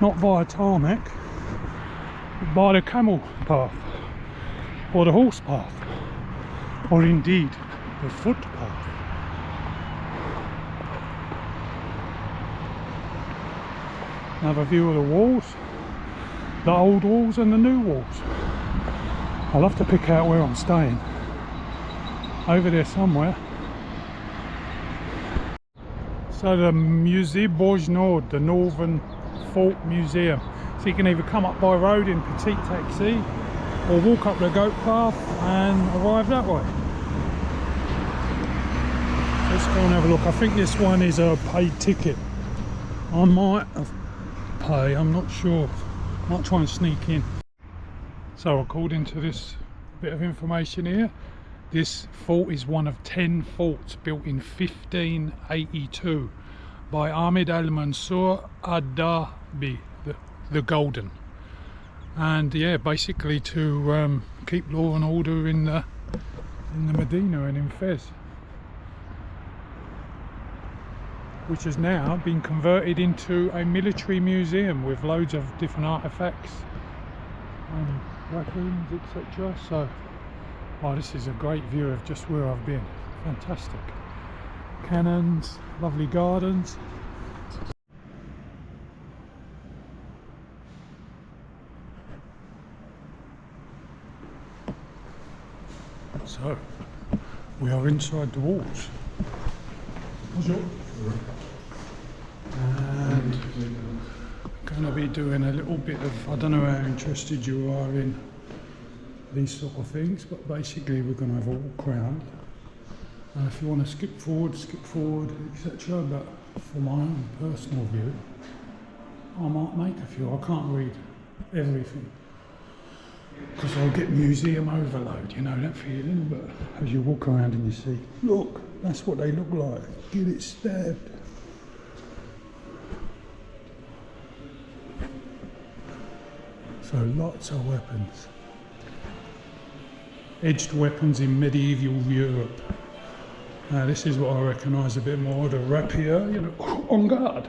not via tarmac, by the camel path or the horse path or indeed the footpath. Another view of the walls, the old walls and the new walls. I'll have to pick out where I'm staying, over there somewhere. So the Musée Bourg Nord, the Northern Fort Museum. So you can either come up by road in petite taxi or walk up the goat path and arrive that way. Let's go and have a look. I think this one is a paid ticket. I might pay, I'm not sure. Might try and sneak in. So according to this bit of information here, this fort is one of 10 forts built in 1582 by Ahmed al-Mansur ad-Dabi, the Golden, and yeah, basically to keep law and order in the Medina and in Fez, which has now been converted into a military museum with loads of different artifacts and weapons, etc. So, oh, this is a great view of just where I've been. Fantastic. Cannons, lovely gardens. So, we are inside the walls. And go going to be doing a little bit of, I don't know how interested you are in these sort of things, but basically we're going to have a walk around. And if you want to skip forward, etc. But for my own personal view, I might make a few. I can't read everything because I'll get museum overload, you know that feeling. But as you walk around and you see, look, that's what they look like. Get it stabbed. So lots of weapons. Edged weapons in medieval Europe. Now this is what I recognise a bit more, the rapier, you know, on guard.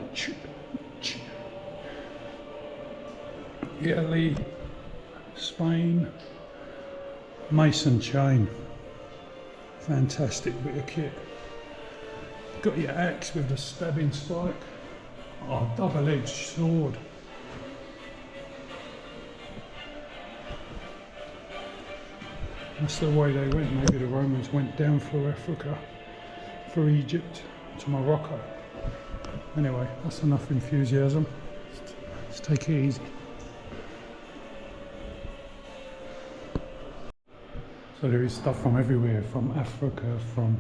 Italy, Spain, mason chain. Fantastic bit of kit. Got your axe with the stabbing spike. Oh, double-edged sword. That's the way they went. Maybe the Romans went down through Africa, through Egypt to Morocco. Anyway, that's enough enthusiasm. Let's take it easy. So there is stuff from everywhere, from Africa, from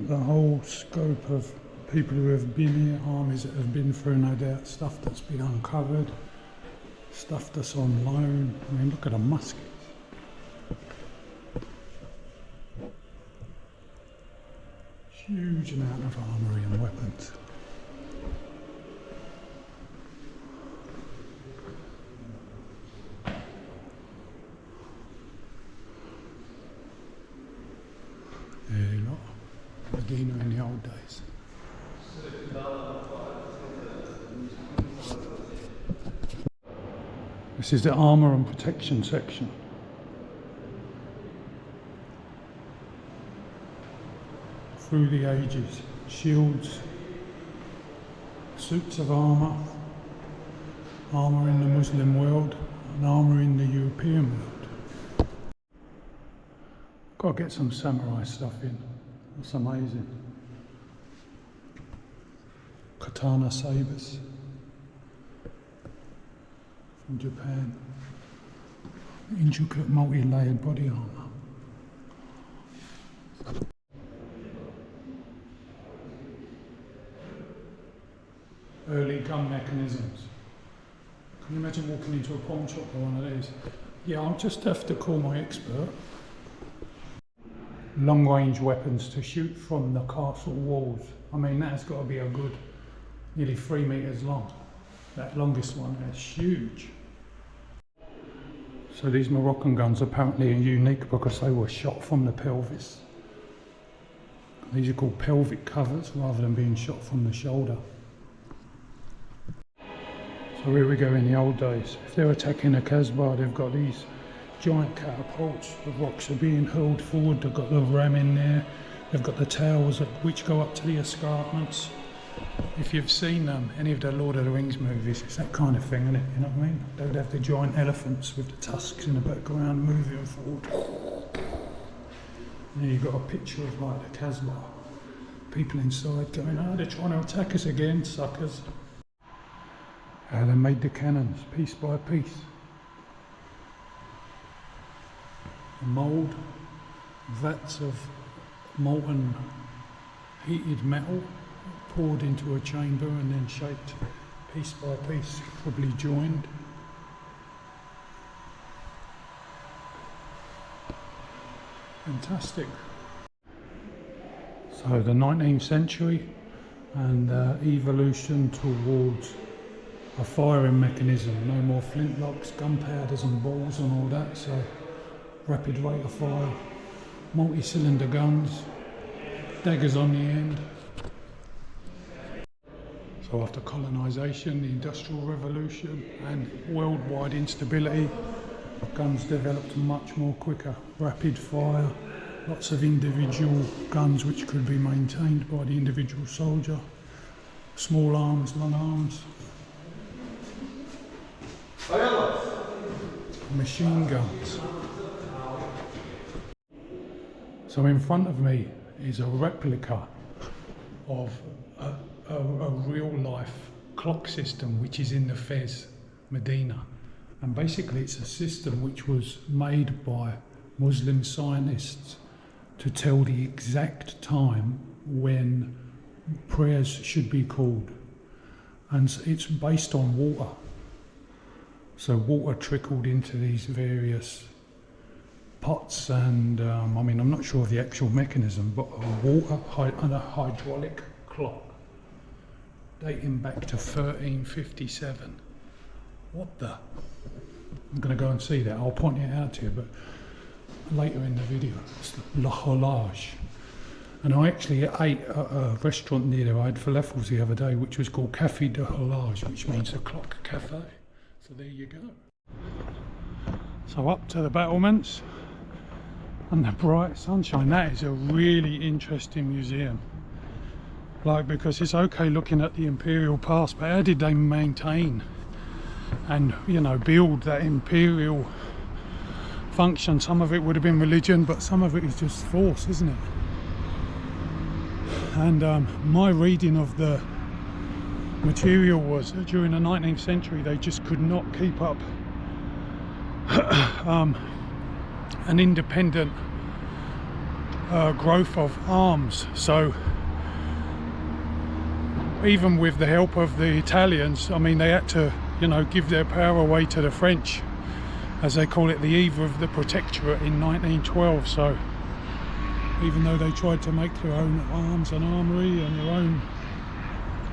the whole scope of people who have been here, armies that have been through, no doubt, stuff that's been uncovered, stuff that's on loan. I mean, look at the muskets. Huge amount of armoury and weapons. Yeah, lot. Medina in the old days. This is the armour and protection section. Through the ages, shields, suits of armour, armour in the Muslim world, and armour in the European world. Got to get some samurai stuff in. That's amazing. Katana sabres from Japan. Intricate multi-layered body armour. Early gun mechanisms. Can you imagine walking into a pawn shop or one of these? Yeah, I'll just have to call my expert. Long range weapons to shoot from the castle walls. I mean, that's got to be a good, nearly 3 meters long. That longest one, that's huge. So these Moroccan guns apparently are unique because they were shot from the pelvis. These are called pelvic covers rather than being shot from the shoulder. So here we go in the old days. If they're attacking a Casbah, they've got these giant catapults. The rocks are being hurled forward. They've got the ram in there. They've got the towers which go up to the escarpments. If you've seen any of the Lord of the Rings movies, it's that kind of thing, isn't it? You know what I mean? They would have the giant elephants with the tusks in the background moving forward. And then you've got a picture of like the Casbah. People inside going, oh, they're trying to attack us again, suckers. How they made the cannons, piece by piece. A mould, vats of molten heated metal poured into a chamber and then shaped piece by piece, probably joined. Fantastic. So the 19th century and evolution towards a firing mechanism, no more flintlocks, gunpowders and balls and all that, so rapid rate of fire, multi-cylinder guns, daggers on the end. So after colonisation, the Industrial Revolution and worldwide instability, guns developed much more quicker, rapid fire, lots of individual guns which could be maintained by the individual soldier, small arms, long arms. Machine guns. So in front of me is a replica of a real life clock system which is in the Fez, Medina. And basically it's a system which was made by Muslim scientists to tell the exact time when prayers should be called. And it's based on water. So water trickled into these various pots and I mean, I'm not sure of the actual mechanism, but and a hydraulic clock dating back to 1357. What the? I'm going to go and see that. I'll point it out to you, but later in the video. It's La Horloge. And I actually ate at a restaurant near there. I had falafels the other day, which was called Café de Horloge, which means the clock cafe. So there you go. So up to the battlements and the bright sunshine. That is a really interesting museum. Like, because it's okay looking at the imperial past, but how did they maintain and, you know, build that imperial function? Some of it would have been religion, but some of it is just force, isn't it? And my reading of the material was during the 19th century they just could not keep up an independent growth of arms. So even with the help of the Italians, I mean, they had to, you know, give their power away to the French, as they call it, the eve of the Protectorate in 1912. So even though they tried to make their own arms and armoury and their own,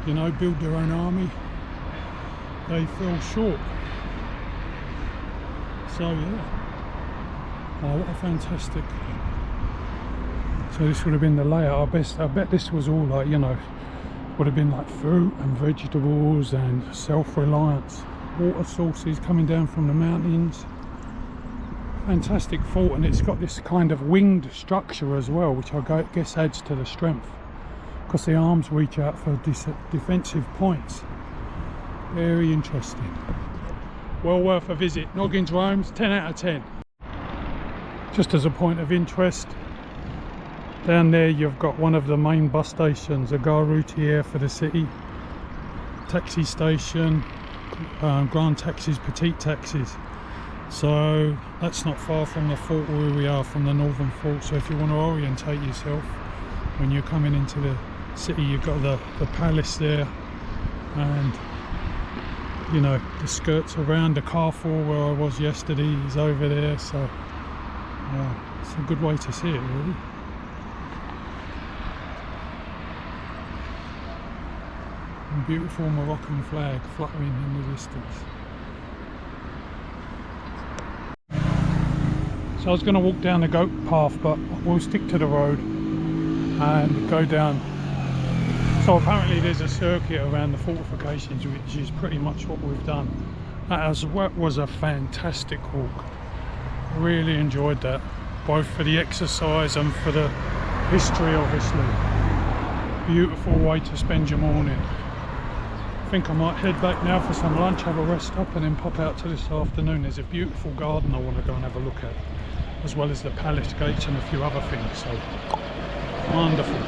you know, build their own army, they fell short. So yeah, oh, what a fantastic. So this would have been the layout. I bet this was all like, you know, would have been like fruit and vegetables and self-reliance, water sources coming down from the mountains. Fantastic fort, and it's got this kind of winged structure as well, which I guess adds to the strength, because the arms reach out for defensive points. Very interesting. Well worth a visit. Noggins Rome's 10 out of 10. Just as a point of interest, down there you've got one of the main bus stations, a gare routière for the city, taxi station, grand taxis, petite taxis. So that's not far from the fort where we are, from the northern fort. So if you want to orientate yourself when you're coming into the city, you've got the palace there, and you know, the skirts around the Carrefour where I was yesterday is over there. So it's a good way to see it, really. And beautiful Moroccan flag fluttering in the distance. So I was going to walk down the goat path, but we'll stick to the road and go down. So apparently there's a circuit around the fortifications, which is pretty much what we've done. That was a fantastic walk. Really enjoyed that, both for the exercise and for the history, obviously. Beautiful way to spend your morning. I think I might head back now for some lunch, have a rest up, and then pop out to this afternoon. There's a beautiful garden I want to go and have a look at, as well as the palace gates and a few other things. So wonderful.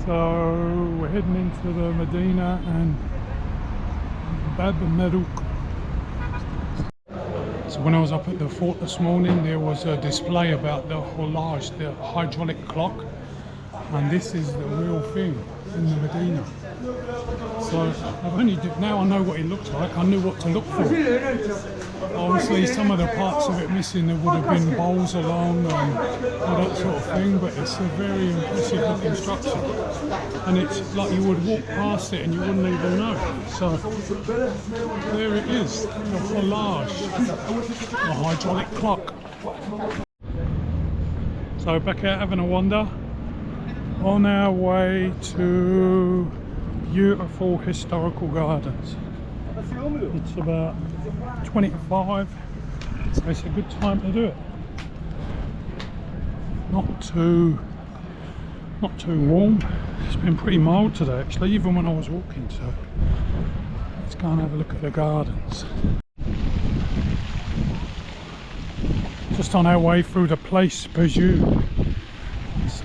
So we're heading into the Medina and Bab Merouk. So when I was up at the fort this morning, there was a display about the horloge, the hydraulic clock, and this is the real thing in the Medina. So now I know what it looks like. I knew what to look for. Obviously some of the parts of it missing, there would have been bowls along and all that sort of thing, but it's a very impressive looking structure, and it's like you would walk past it and you wouldn't even know. So there it is, the horloge, the hydraulic clock. So back out having a wander on our way to beautiful historical gardens. It's about 20 to 5, so it's a good time to do it. Not too warm. It's been pretty mild today actually, even when I was walking. So let's go and have a look at the gardens. Just on our way through the Place Bijou. So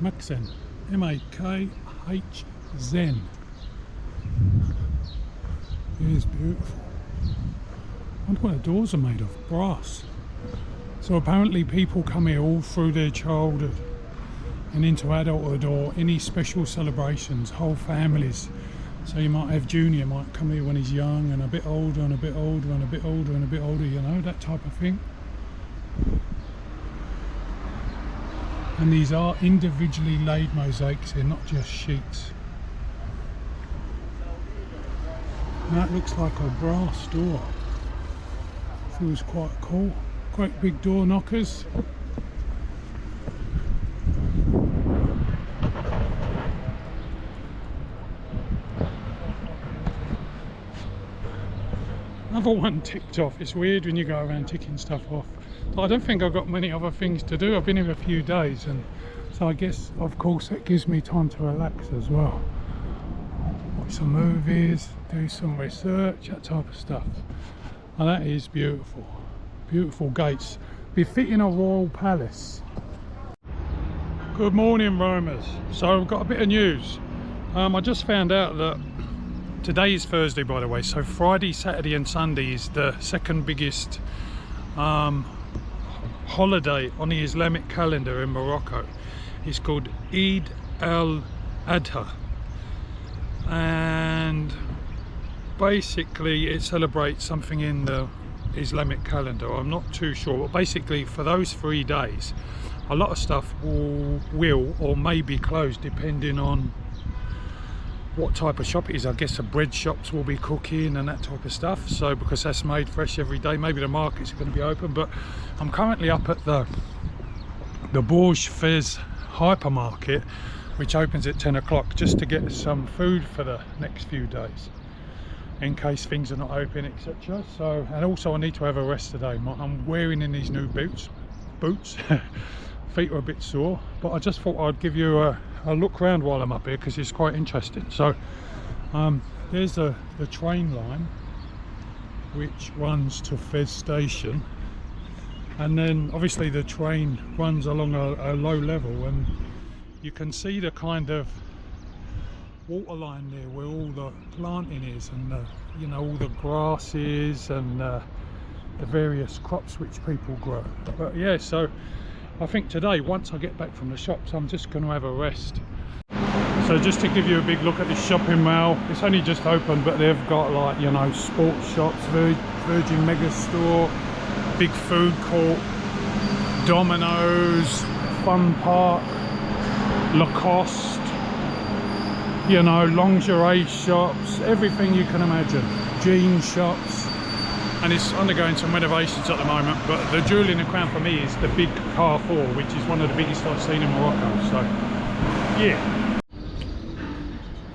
Makzen. M-A-K-H-Zen. It is beautiful. I wonder what the doors are made of. Brass. So apparently people come here all through their childhood and into adulthood, or any special celebrations, whole families. So you might have Junior might come here when he's young, and a bit older and a bit older and a bit older and a bit older, you know, that type of thing. And these are individually laid mosaics here, not just sheets. And that looks like a brass door. Feels quite cool. Quite big door knockers. Another one ticked off. It's weird when you go around ticking stuff off. But I don't think I've got many other things to do. I've been here a few days, and so I guess of course it gives me time to relax as well. Watch some movies, do some research, that type of stuff. And that is beautiful. Beautiful gates. Befitting a royal palace. Good morning, roamers. So I've got a bit of news. I just found out that today is Thursday, by the way, so Friday, Saturday and Sunday is the second biggest holiday on the Islamic calendar in Morocco. It's called Eid al-Adha, and basically it celebrates something in the Islamic calendar. I'm not too sure, but basically for those 3 days a lot of stuff will or may be closed depending on what type of shop it is. I guess the bread shops will be cooking and that type of stuff, so because that's made fresh every day. Maybe the markets are going to be open, but I'm currently up at the Bourj Fez hypermarket, which opens at 10 o'clock, just to get some food for the next few days in case things are not open, etc. So, and also I need to have a rest today. I'm wearing in these new boots feet are a bit sore, but I just thought I'd give you a look around while I'm up here because it's quite interesting. So there's the train line which runs to Fez station, and then obviously the train runs along a low level, and you can see the kind of water line there where all the planting is, and you know, all the grasses and the various crops which people grow. But yeah, so I think today, once I get back from the shops, I'm just going to have a rest. So just to give you a big look at the shopping mall, it's only just opened, but they've got, like, you know, sports shops, Virgin Mega Store, big food court, Domino's, Fun Park, Lacoste, you know, lingerie shops, everything you can imagine, jean shops. And it's undergoing some renovations at the moment, but the jewel in the crown for me is the big Carrefour, which is one of the biggest I've seen in Morocco. So yeah,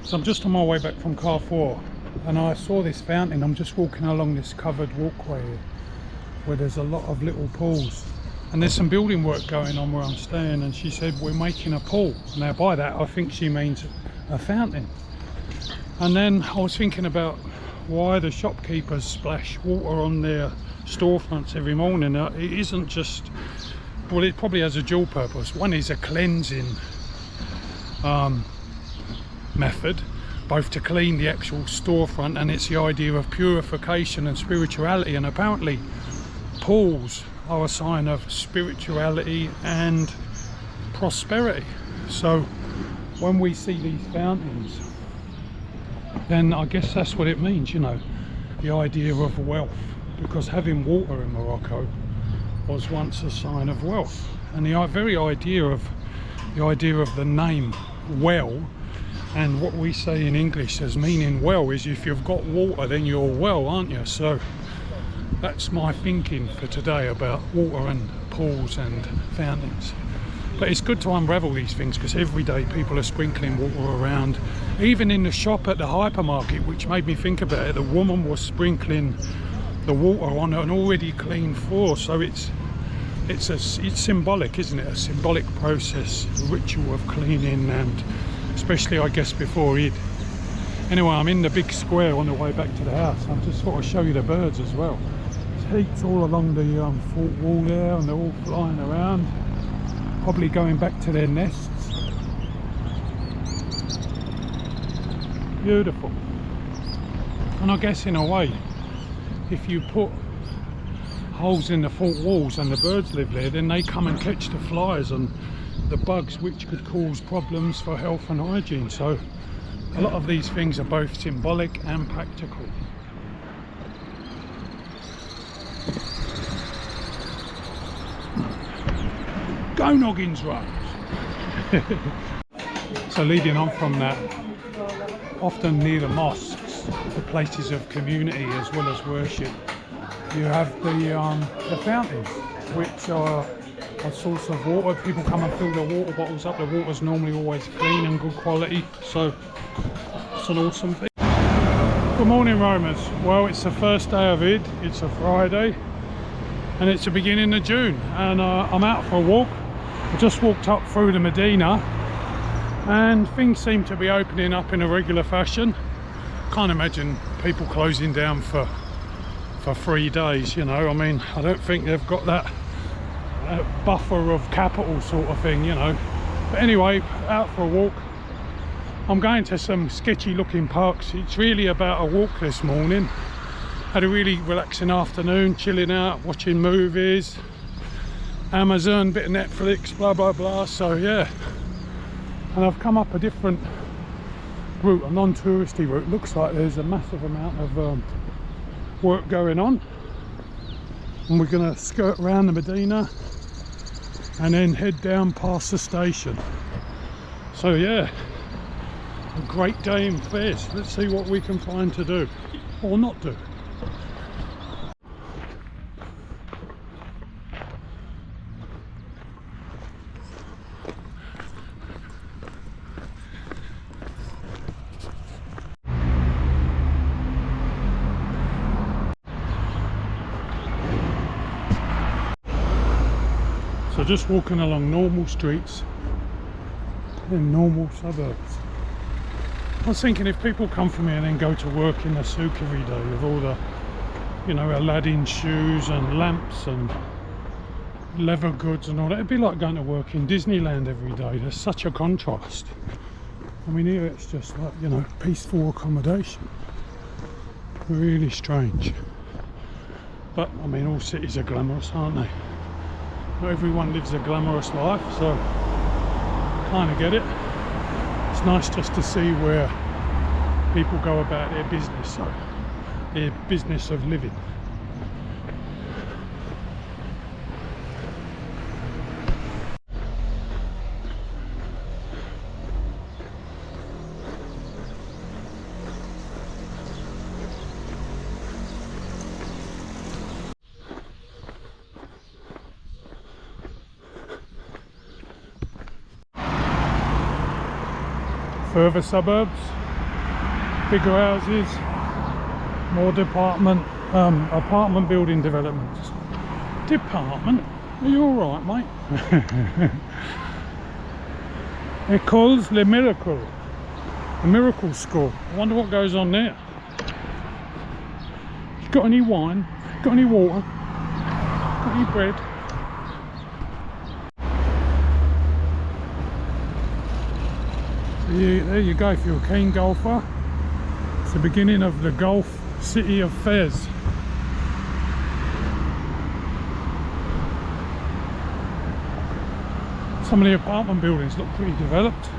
so I'm just on my way back from Carrefour, and I saw this fountain. I'm just walking along this covered walkway here, where there's a lot of little pools, and there's some building work going on where I'm staying, and she said we're making a pool. Now by that I think she means a fountain. And then I was thinking about why the shopkeepers splash water on their storefronts every morning. It isn't just, well, it probably has a dual purpose. One is a cleansing method, both to clean the actual storefront, and it's the idea of purification and spirituality. And apparently pools are a sign of spirituality and prosperity. So when we see these fountains, then I guess that's what it means, you know, the idea of wealth, because having water in Morocco was once a sign of wealth. And the very idea of the name well, and what we say in English as meaning well, is if you've got water then you're well, aren't you? So that's my thinking for today about water and pools and fountains. But it's good to unravel these things, because every day people are sprinkling water around. Even in the shop at the hypermarket, which made me think about it, the woman was sprinkling the water on an already clean floor. So it's symbolic, isn't it? A symbolic process, a ritual of cleaning, and especially I guess before Eid. Anyway, I'm in the big square on the way back to the house. I just thought I'd show you the birds as well. There's heaps all along the fort wall there, and they're all flying around, probably going back to their nests. Beautiful. And I guess in a way, if you put holes in the fort walls and the birds live there, then they come and catch the flies and the bugs, which could cause problems for health and hygiene. So a lot of these things are both symbolic and practical. Go Noggins Road! So leading on from that, often near the mosques, the places of community as well as worship, you have the fountains, which are a source of water. People come and fill their water bottles up. The water's normally always clean and good quality, so it's an awesome thing. Good morning, roamers. Well, it's the first day of Eid. It's a Friday and it's the beginning of June, and I'm out for a walk. I just walked up through the Medina and things seem to be opening up in a regular fashion. Can't imagine people closing down for 3 days, you know. I mean, I don't think they've got that buffer of capital sort of thing, you know. But anyway, out for a walk. I'm going to some sketchy looking parks. It's really about a walk this morning. Had a really relaxing afternoon, chilling out, watching movies, Amazon, bit of Netflix, blah blah blah. So yeah, and I've come up a different route, a non-touristy route. Looks like there's a massive amount of work going on, and we're going to skirt around the Medina and then head down past the station. So yeah, a great day in Fez. Let's see what we can find to do or not do. So just walking along normal streets in normal suburbs. I was thinking, if people come from here and then go to work in the souk every day with all the, you know, Aladdin shoes and lamps and leather goods and all that, it'd be like going to work in Disneyland every day. There's such a contrast. I mean, here it's just like, you know, peaceful accommodation. Really strange. But I mean, all cities are glamorous, aren't they? Not everyone lives a glamorous life, so kind of get it. It's nice just to see where people go about their business, so their business of living. Further suburbs, bigger houses, more apartment building developments. Department? Are you alright, mate? Écoles Le Miracle, the miracle school. I wonder what goes on there. You got any wine? Got any water? Got any bread? There you go, if you're a keen golfer. It's the beginning of the Gulf city of Fez. Some of the apartment buildings look pretty developed.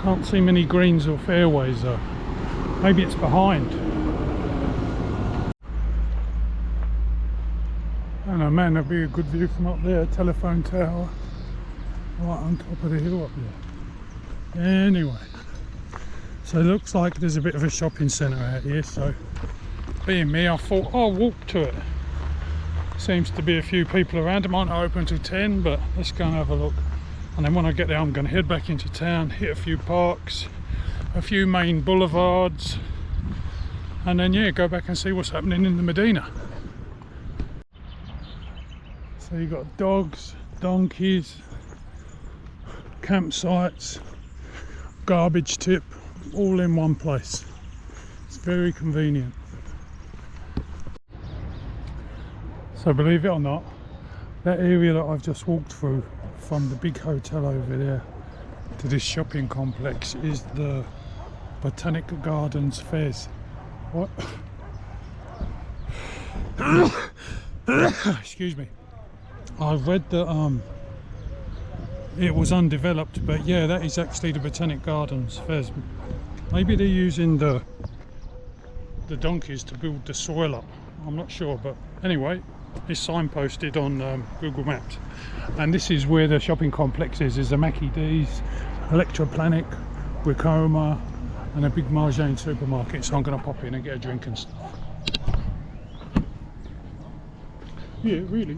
Can't see many greens or fairways though. Maybe it's behind. I don't know, man, that'd be a good view from up there, telephone tower. Right on top of the hill up there. Anyway, so it looks like there's a bit of a shopping centre out here, so being me, I thought I'll walk to it. Seems to be a few people around. It might not open till 10, but let's go and have a look. And then when I get there, I'm going to head back into town, hit a few parks, a few main boulevards, and then yeah, go back and see what's happening in the Medina. So you've got dogs, donkeys, campsites, garbage tip, all in one place. It's very convenient. So believe it or not, that area that I've just walked through from the big hotel over there to this shopping complex is the Botanic Gardens Fez. What? Excuse me. I've read that it was undeveloped, but yeah, that is actually the Botanic Gardens Fez. Maybe they're using the donkeys to build the soil up. I'm not sure, but anyway, it's signposted on Google Maps. And this is where the shopping complex is. There's a Mackie D's, Electroplanic, Wicoma, and a big Marjane supermarket. So I'm going to pop in and get a drink and stuff. Yeah, really.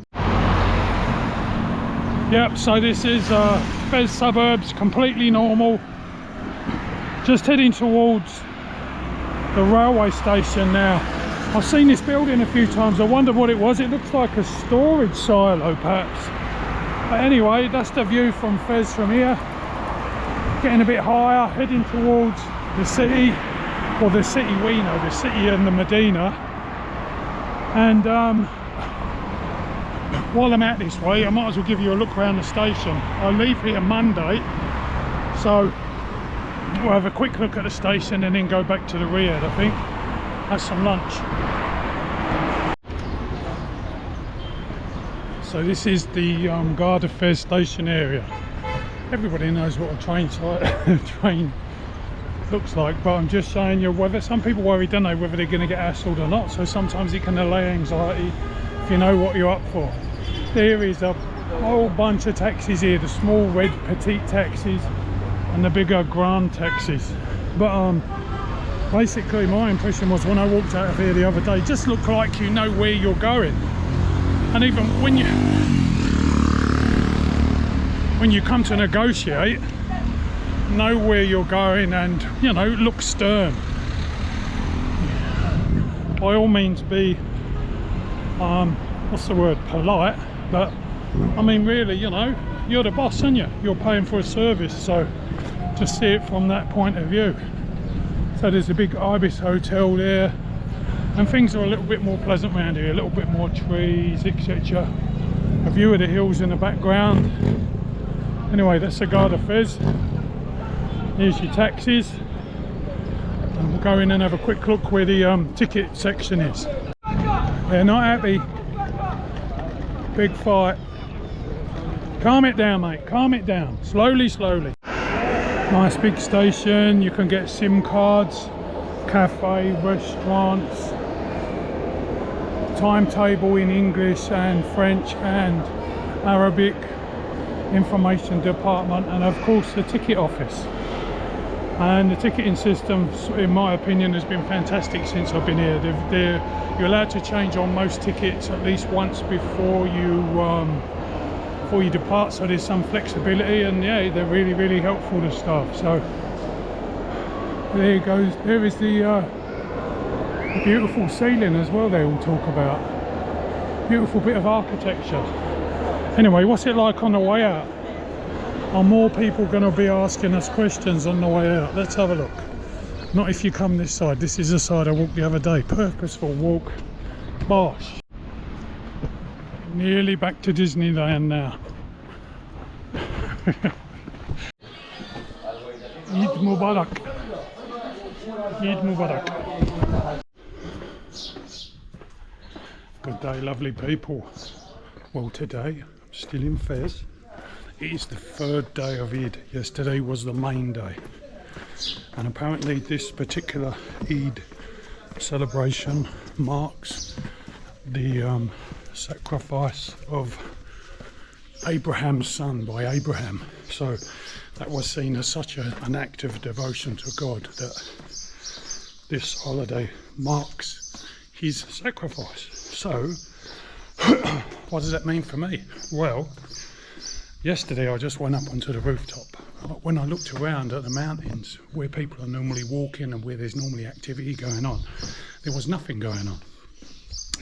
Yep, so this is Fez suburbs, completely normal. Just heading towards the railway station now. I've seen this building a few times. I wonder what it was. It looks like a storage silo perhaps. But anyway, that's the view from Fez from here. Getting a bit higher, heading towards the city, or the city we know, the city and the Medina. And while I'm out this way, I might as well give you a look around the station. I leave here Monday, so we'll have a quick look at the station and then go back to the Riyadh, I think. Have some lunch. So this is the Garda Fez station area. Everybody knows what a train looks like, but I'm just showing you whether some people worry, don't they, whether they're going to get hassled or not. So sometimes it can allay anxiety if you know what you're up for. There is a whole bunch of taxis here, the small red petite taxis and the bigger grand taxis. But basically my impression was when I walked out of here the other day, it just looked like you know where you're going. And even when you come to negotiate, know where you're going and, you know, look stern. By all means be what's the word, polite, but I mean really, you know, you're the boss, aren't you? You're paying for a service, so just see it from that point of view. So there's a big Ibis hotel there, and things are a little bit more pleasant around here, a little bit more trees, etc. A view of the hills in the background. Anyway, that's the Garda Fez. Here's your taxis, and we'll go in and have a quick look where the ticket section is. They're not happy. Big fight. Calm it down, mate, calm it down. Slowly, slowly. Nice big station. You can get SIM cards, cafe, restaurants, timetable in English and French and Arabic, information department, and of course the ticket office. And the ticketing system, in my opinion, has been fantastic since I've been here. You're allowed to change on most tickets at least once before you depart, so there's some flexibility, and yeah, they're really helpful to staff. So there it goes. There is the beautiful ceiling as well they all talk about. Beautiful bit of architecture. Anyway, what's it like on the way out? Are more people going to be asking us questions on the way out? Let's have a look. Not if you come this side. This is the side I walked the other day. Purposeful walk. Bosh. Nearly back to Disneyland now. Eid Mubarak. Eid Mubarak. Good day, lovely people. Well, today I'm still in Fez. It is the third day of Eid. Yesterday was the main day, and apparently this particular Eid celebration marks the sacrifice of Abraham's son by Abraham. So that was seen as such an act of devotion to God that this holiday marks his sacrifice. So what does that mean for me? Well, yesterday I just went up onto the rooftop. When I looked around at the mountains where people are normally walking and where there's normally activity going on, there was nothing going on.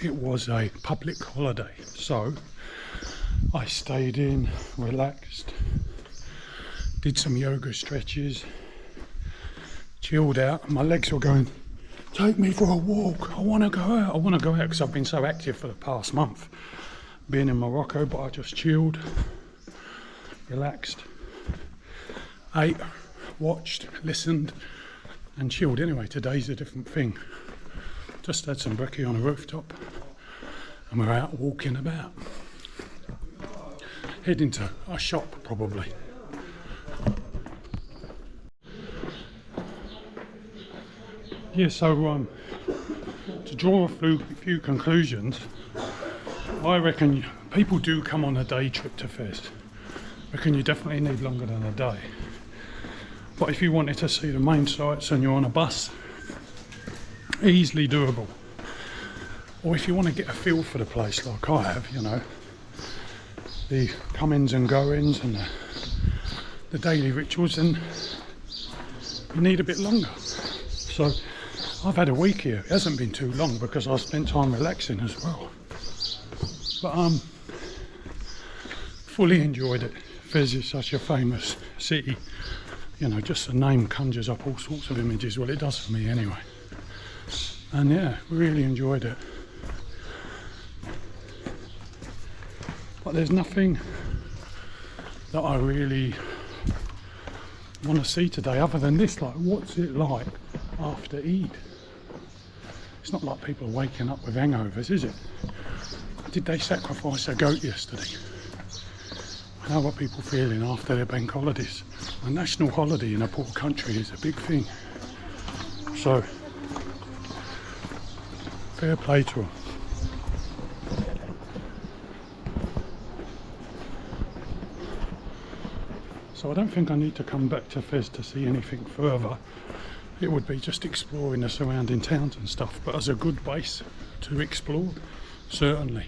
It was a public holiday, so I stayed in, relaxed, did some yoga stretches, chilled out. My legs were going, take me for a walk, I want to go out. I want to go out because I've been so active for the past month being in Morocco, but I just chilled, relaxed, ate, watched, listened and chilled. Anyway, today's a different thing. Just had some brekkie on a rooftop and we're out walking about. Heading to a shop probably. Yeah, so to draw a few conclusions, I reckon people do come on a day trip to Fez. I reckon you definitely need longer than a day. But if you wanted to see the main sites and you're on a bus, easily doable. Or if you want to get a feel for the place like I have, you know, the comings and goings and the daily rituals, then you need a bit longer. So I've had a week here. It hasn't been too long because I spent time relaxing as well. But fully enjoyed it. Fez is such a famous city. You know, just the name conjures up all sorts of images. Well, it does for me anyway. And yeah, really enjoyed it. But there's nothing that I really want to see today other than this. Like, what's it like after Eid? It's not like people are waking up with hangovers, is it? Did they sacrifice a goat yesterday? How are people feeling after their bank holidays? A national holiday in a poor country is a big thing. So, fair play to them. So I don't think I need to come back to Fez to see anything further. It would be just exploring the surrounding towns and stuff, but as a good base to explore, certainly.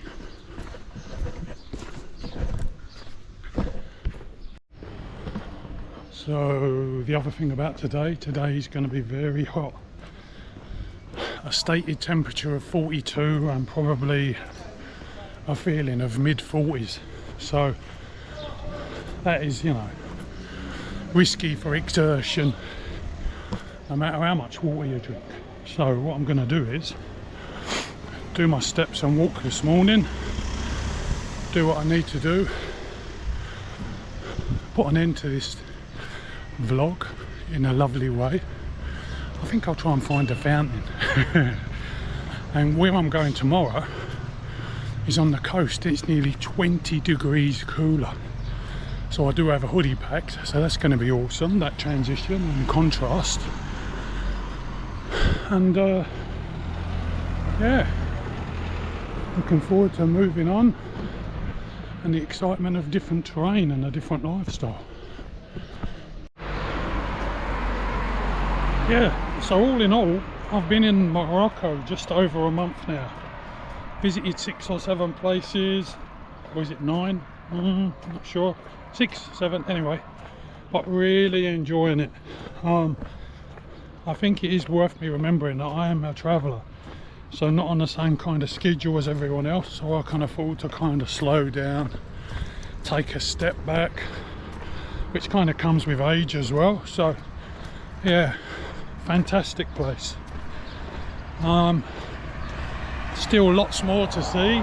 So the other thing about today is going to be very hot. A stated temperature of 42 and probably a feeling of mid 40s. So that is, you know, risky for exertion, no matter how much water you drink. So what I'm going to do is do my steps and walk this morning, do what I need to do, put an end to this vlog in a lovely way. I think I'll try and find a fountain. And where I'm going tomorrow is on the coast. It's nearly 20 degrees cooler. So I do have a hoodie packed, so that's going to be awesome, that transition and contrast. And yeah, looking forward to moving on and the excitement of different terrain and a different lifestyle. Yeah, so all in all, I've been in Morocco just over a month now. Visited 6 or 7 places, or is it 9? Not sure. 6, 7, anyway, but really enjoying it. I think it is worth me remembering that I am a traveller, so not on the same kind of schedule as everyone else, so I can afford to kind of slow down, take a step back, which kind of comes with age as well. So yeah, fantastic place. Still lots more to see.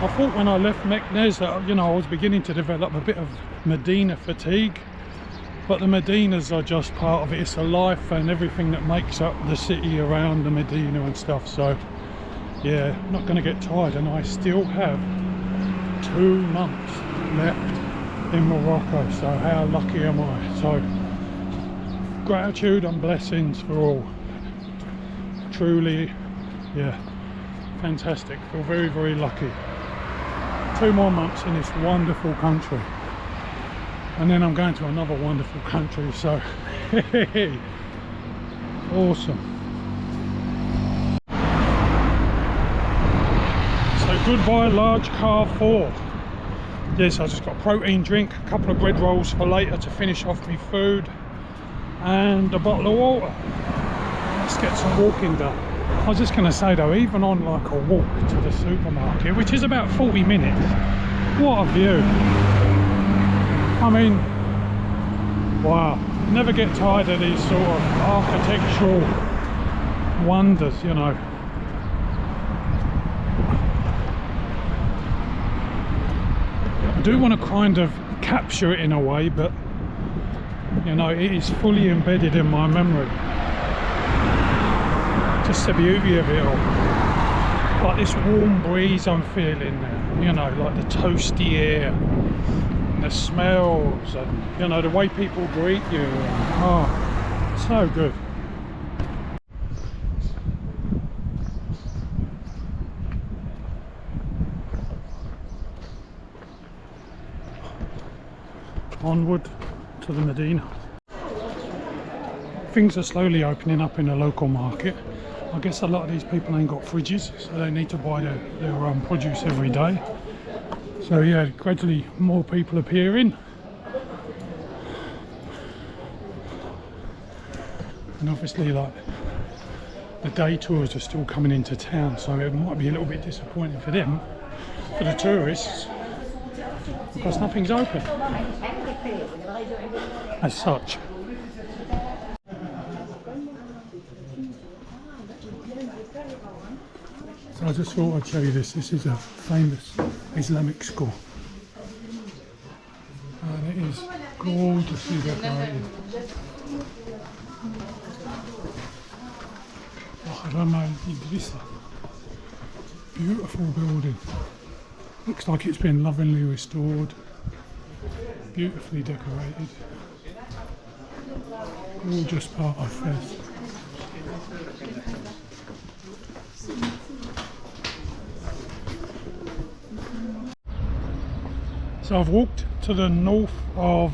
I thought when I left Meknes that, you know, I was beginning to develop a bit of Medina fatigue, but the Medinas are just part of it. It's a life and everything that makes up the city around the Medina and stuff. So yeah, not going to get tired, and I still have 2 months left in Morocco, so how lucky am I? So gratitude and blessings for all. Truly, yeah, fantastic. Feel very, very lucky. 2 more months in this wonderful country, and then I'm going to another wonderful country. So awesome. So goodbye large car 4. Yes, I just got a protein drink, a couple of bread rolls for later to finish off my food, and a bottle of water. Let's get some walking done. I was just going to say though, even on like a walk to the supermarket, which is about 40 minutes, what a view. I mean, wow, never get tired of these sort of architectural wonders, you know. I do want to kind of capture it in a way, but You know, it is fully embedded in my memory. Just the beauty of it all. Like this warm breeze I'm feeling now, you know, like the toasty air, and the smells, and you know, the way people greet you. Oh, so good. Onward to the Medina. Things are slowly opening up in the local market. I guess a lot of these people ain't got fridges, so they need to buy their produce every day. So yeah, gradually more people appearing. And obviously, like, the day tours are still coming into town, so it might be a little bit disappointing for them, for the tourists, because nothing's open as such. So I just thought I'd show you this. This is a famous Islamic school, and it is gorgeously decorated. Oh, I don't know, Idrissa. Beautiful building. Looks like it's been lovingly restored. Beautifully decorated. Gorgeous part of Fez. So I've walked to the north of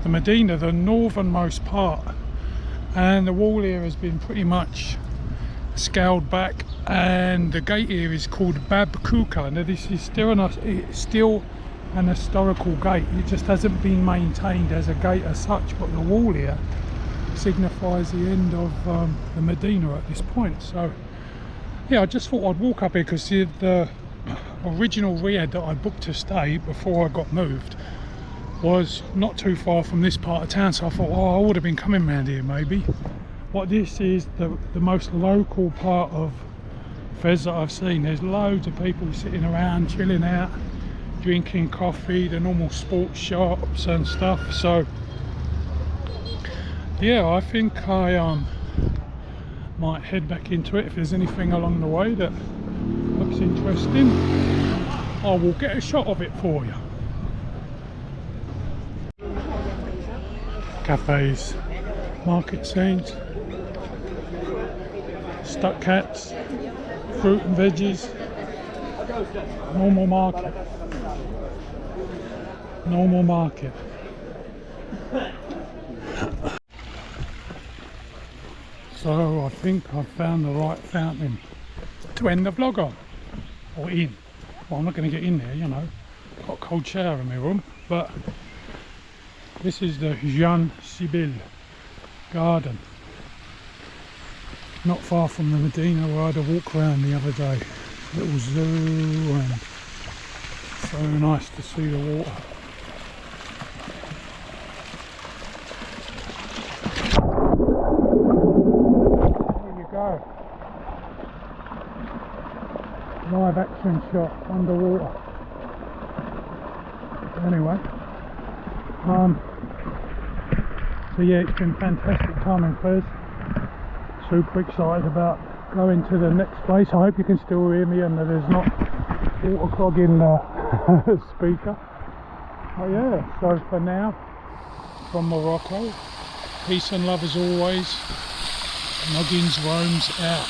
the Medina, the northernmost part, and the wall here has been pretty much scaled back, and the gate here is called Bab Kuka. Now this is still an historical gate. It just hasn't been maintained as a gate as such, but the wall here signifies the end of the Medina at this point. So yeah, I just thought I'd walk up here because the original Riyadh that I booked to stay before I got moved was not too far from this part of town, so I thought, oh, I would have been coming round here maybe. What this is the most local part of Fez that I've seen. There's loads of people sitting around, chilling out, drinking coffee, the normal sports shops and stuff. So yeah, I think I might head back into it. If there's anything along the way that looks interesting, I will get a shot of it for you. Cafes, market scenes, stuck cats, fruit and veggies, normal market. Normal market. So I think I've found the right fountain to end the vlog on, or in. Well, I'm not going to get in there, you know, got a cold shower in my room, but this is the Jean Sibyl garden, not far from the Medina where I had a walk around the other day. Little zoo, and so nice to see the water. There you go. Live action shot underwater. Anyway, so yeah, it's been fantastic time in Fez. Super excited about going to the next place. I hope you can still hear me and that there's not water clogging the speaker. Oh yeah, so for now, from Morocco, peace and love as always. Noggins roams out.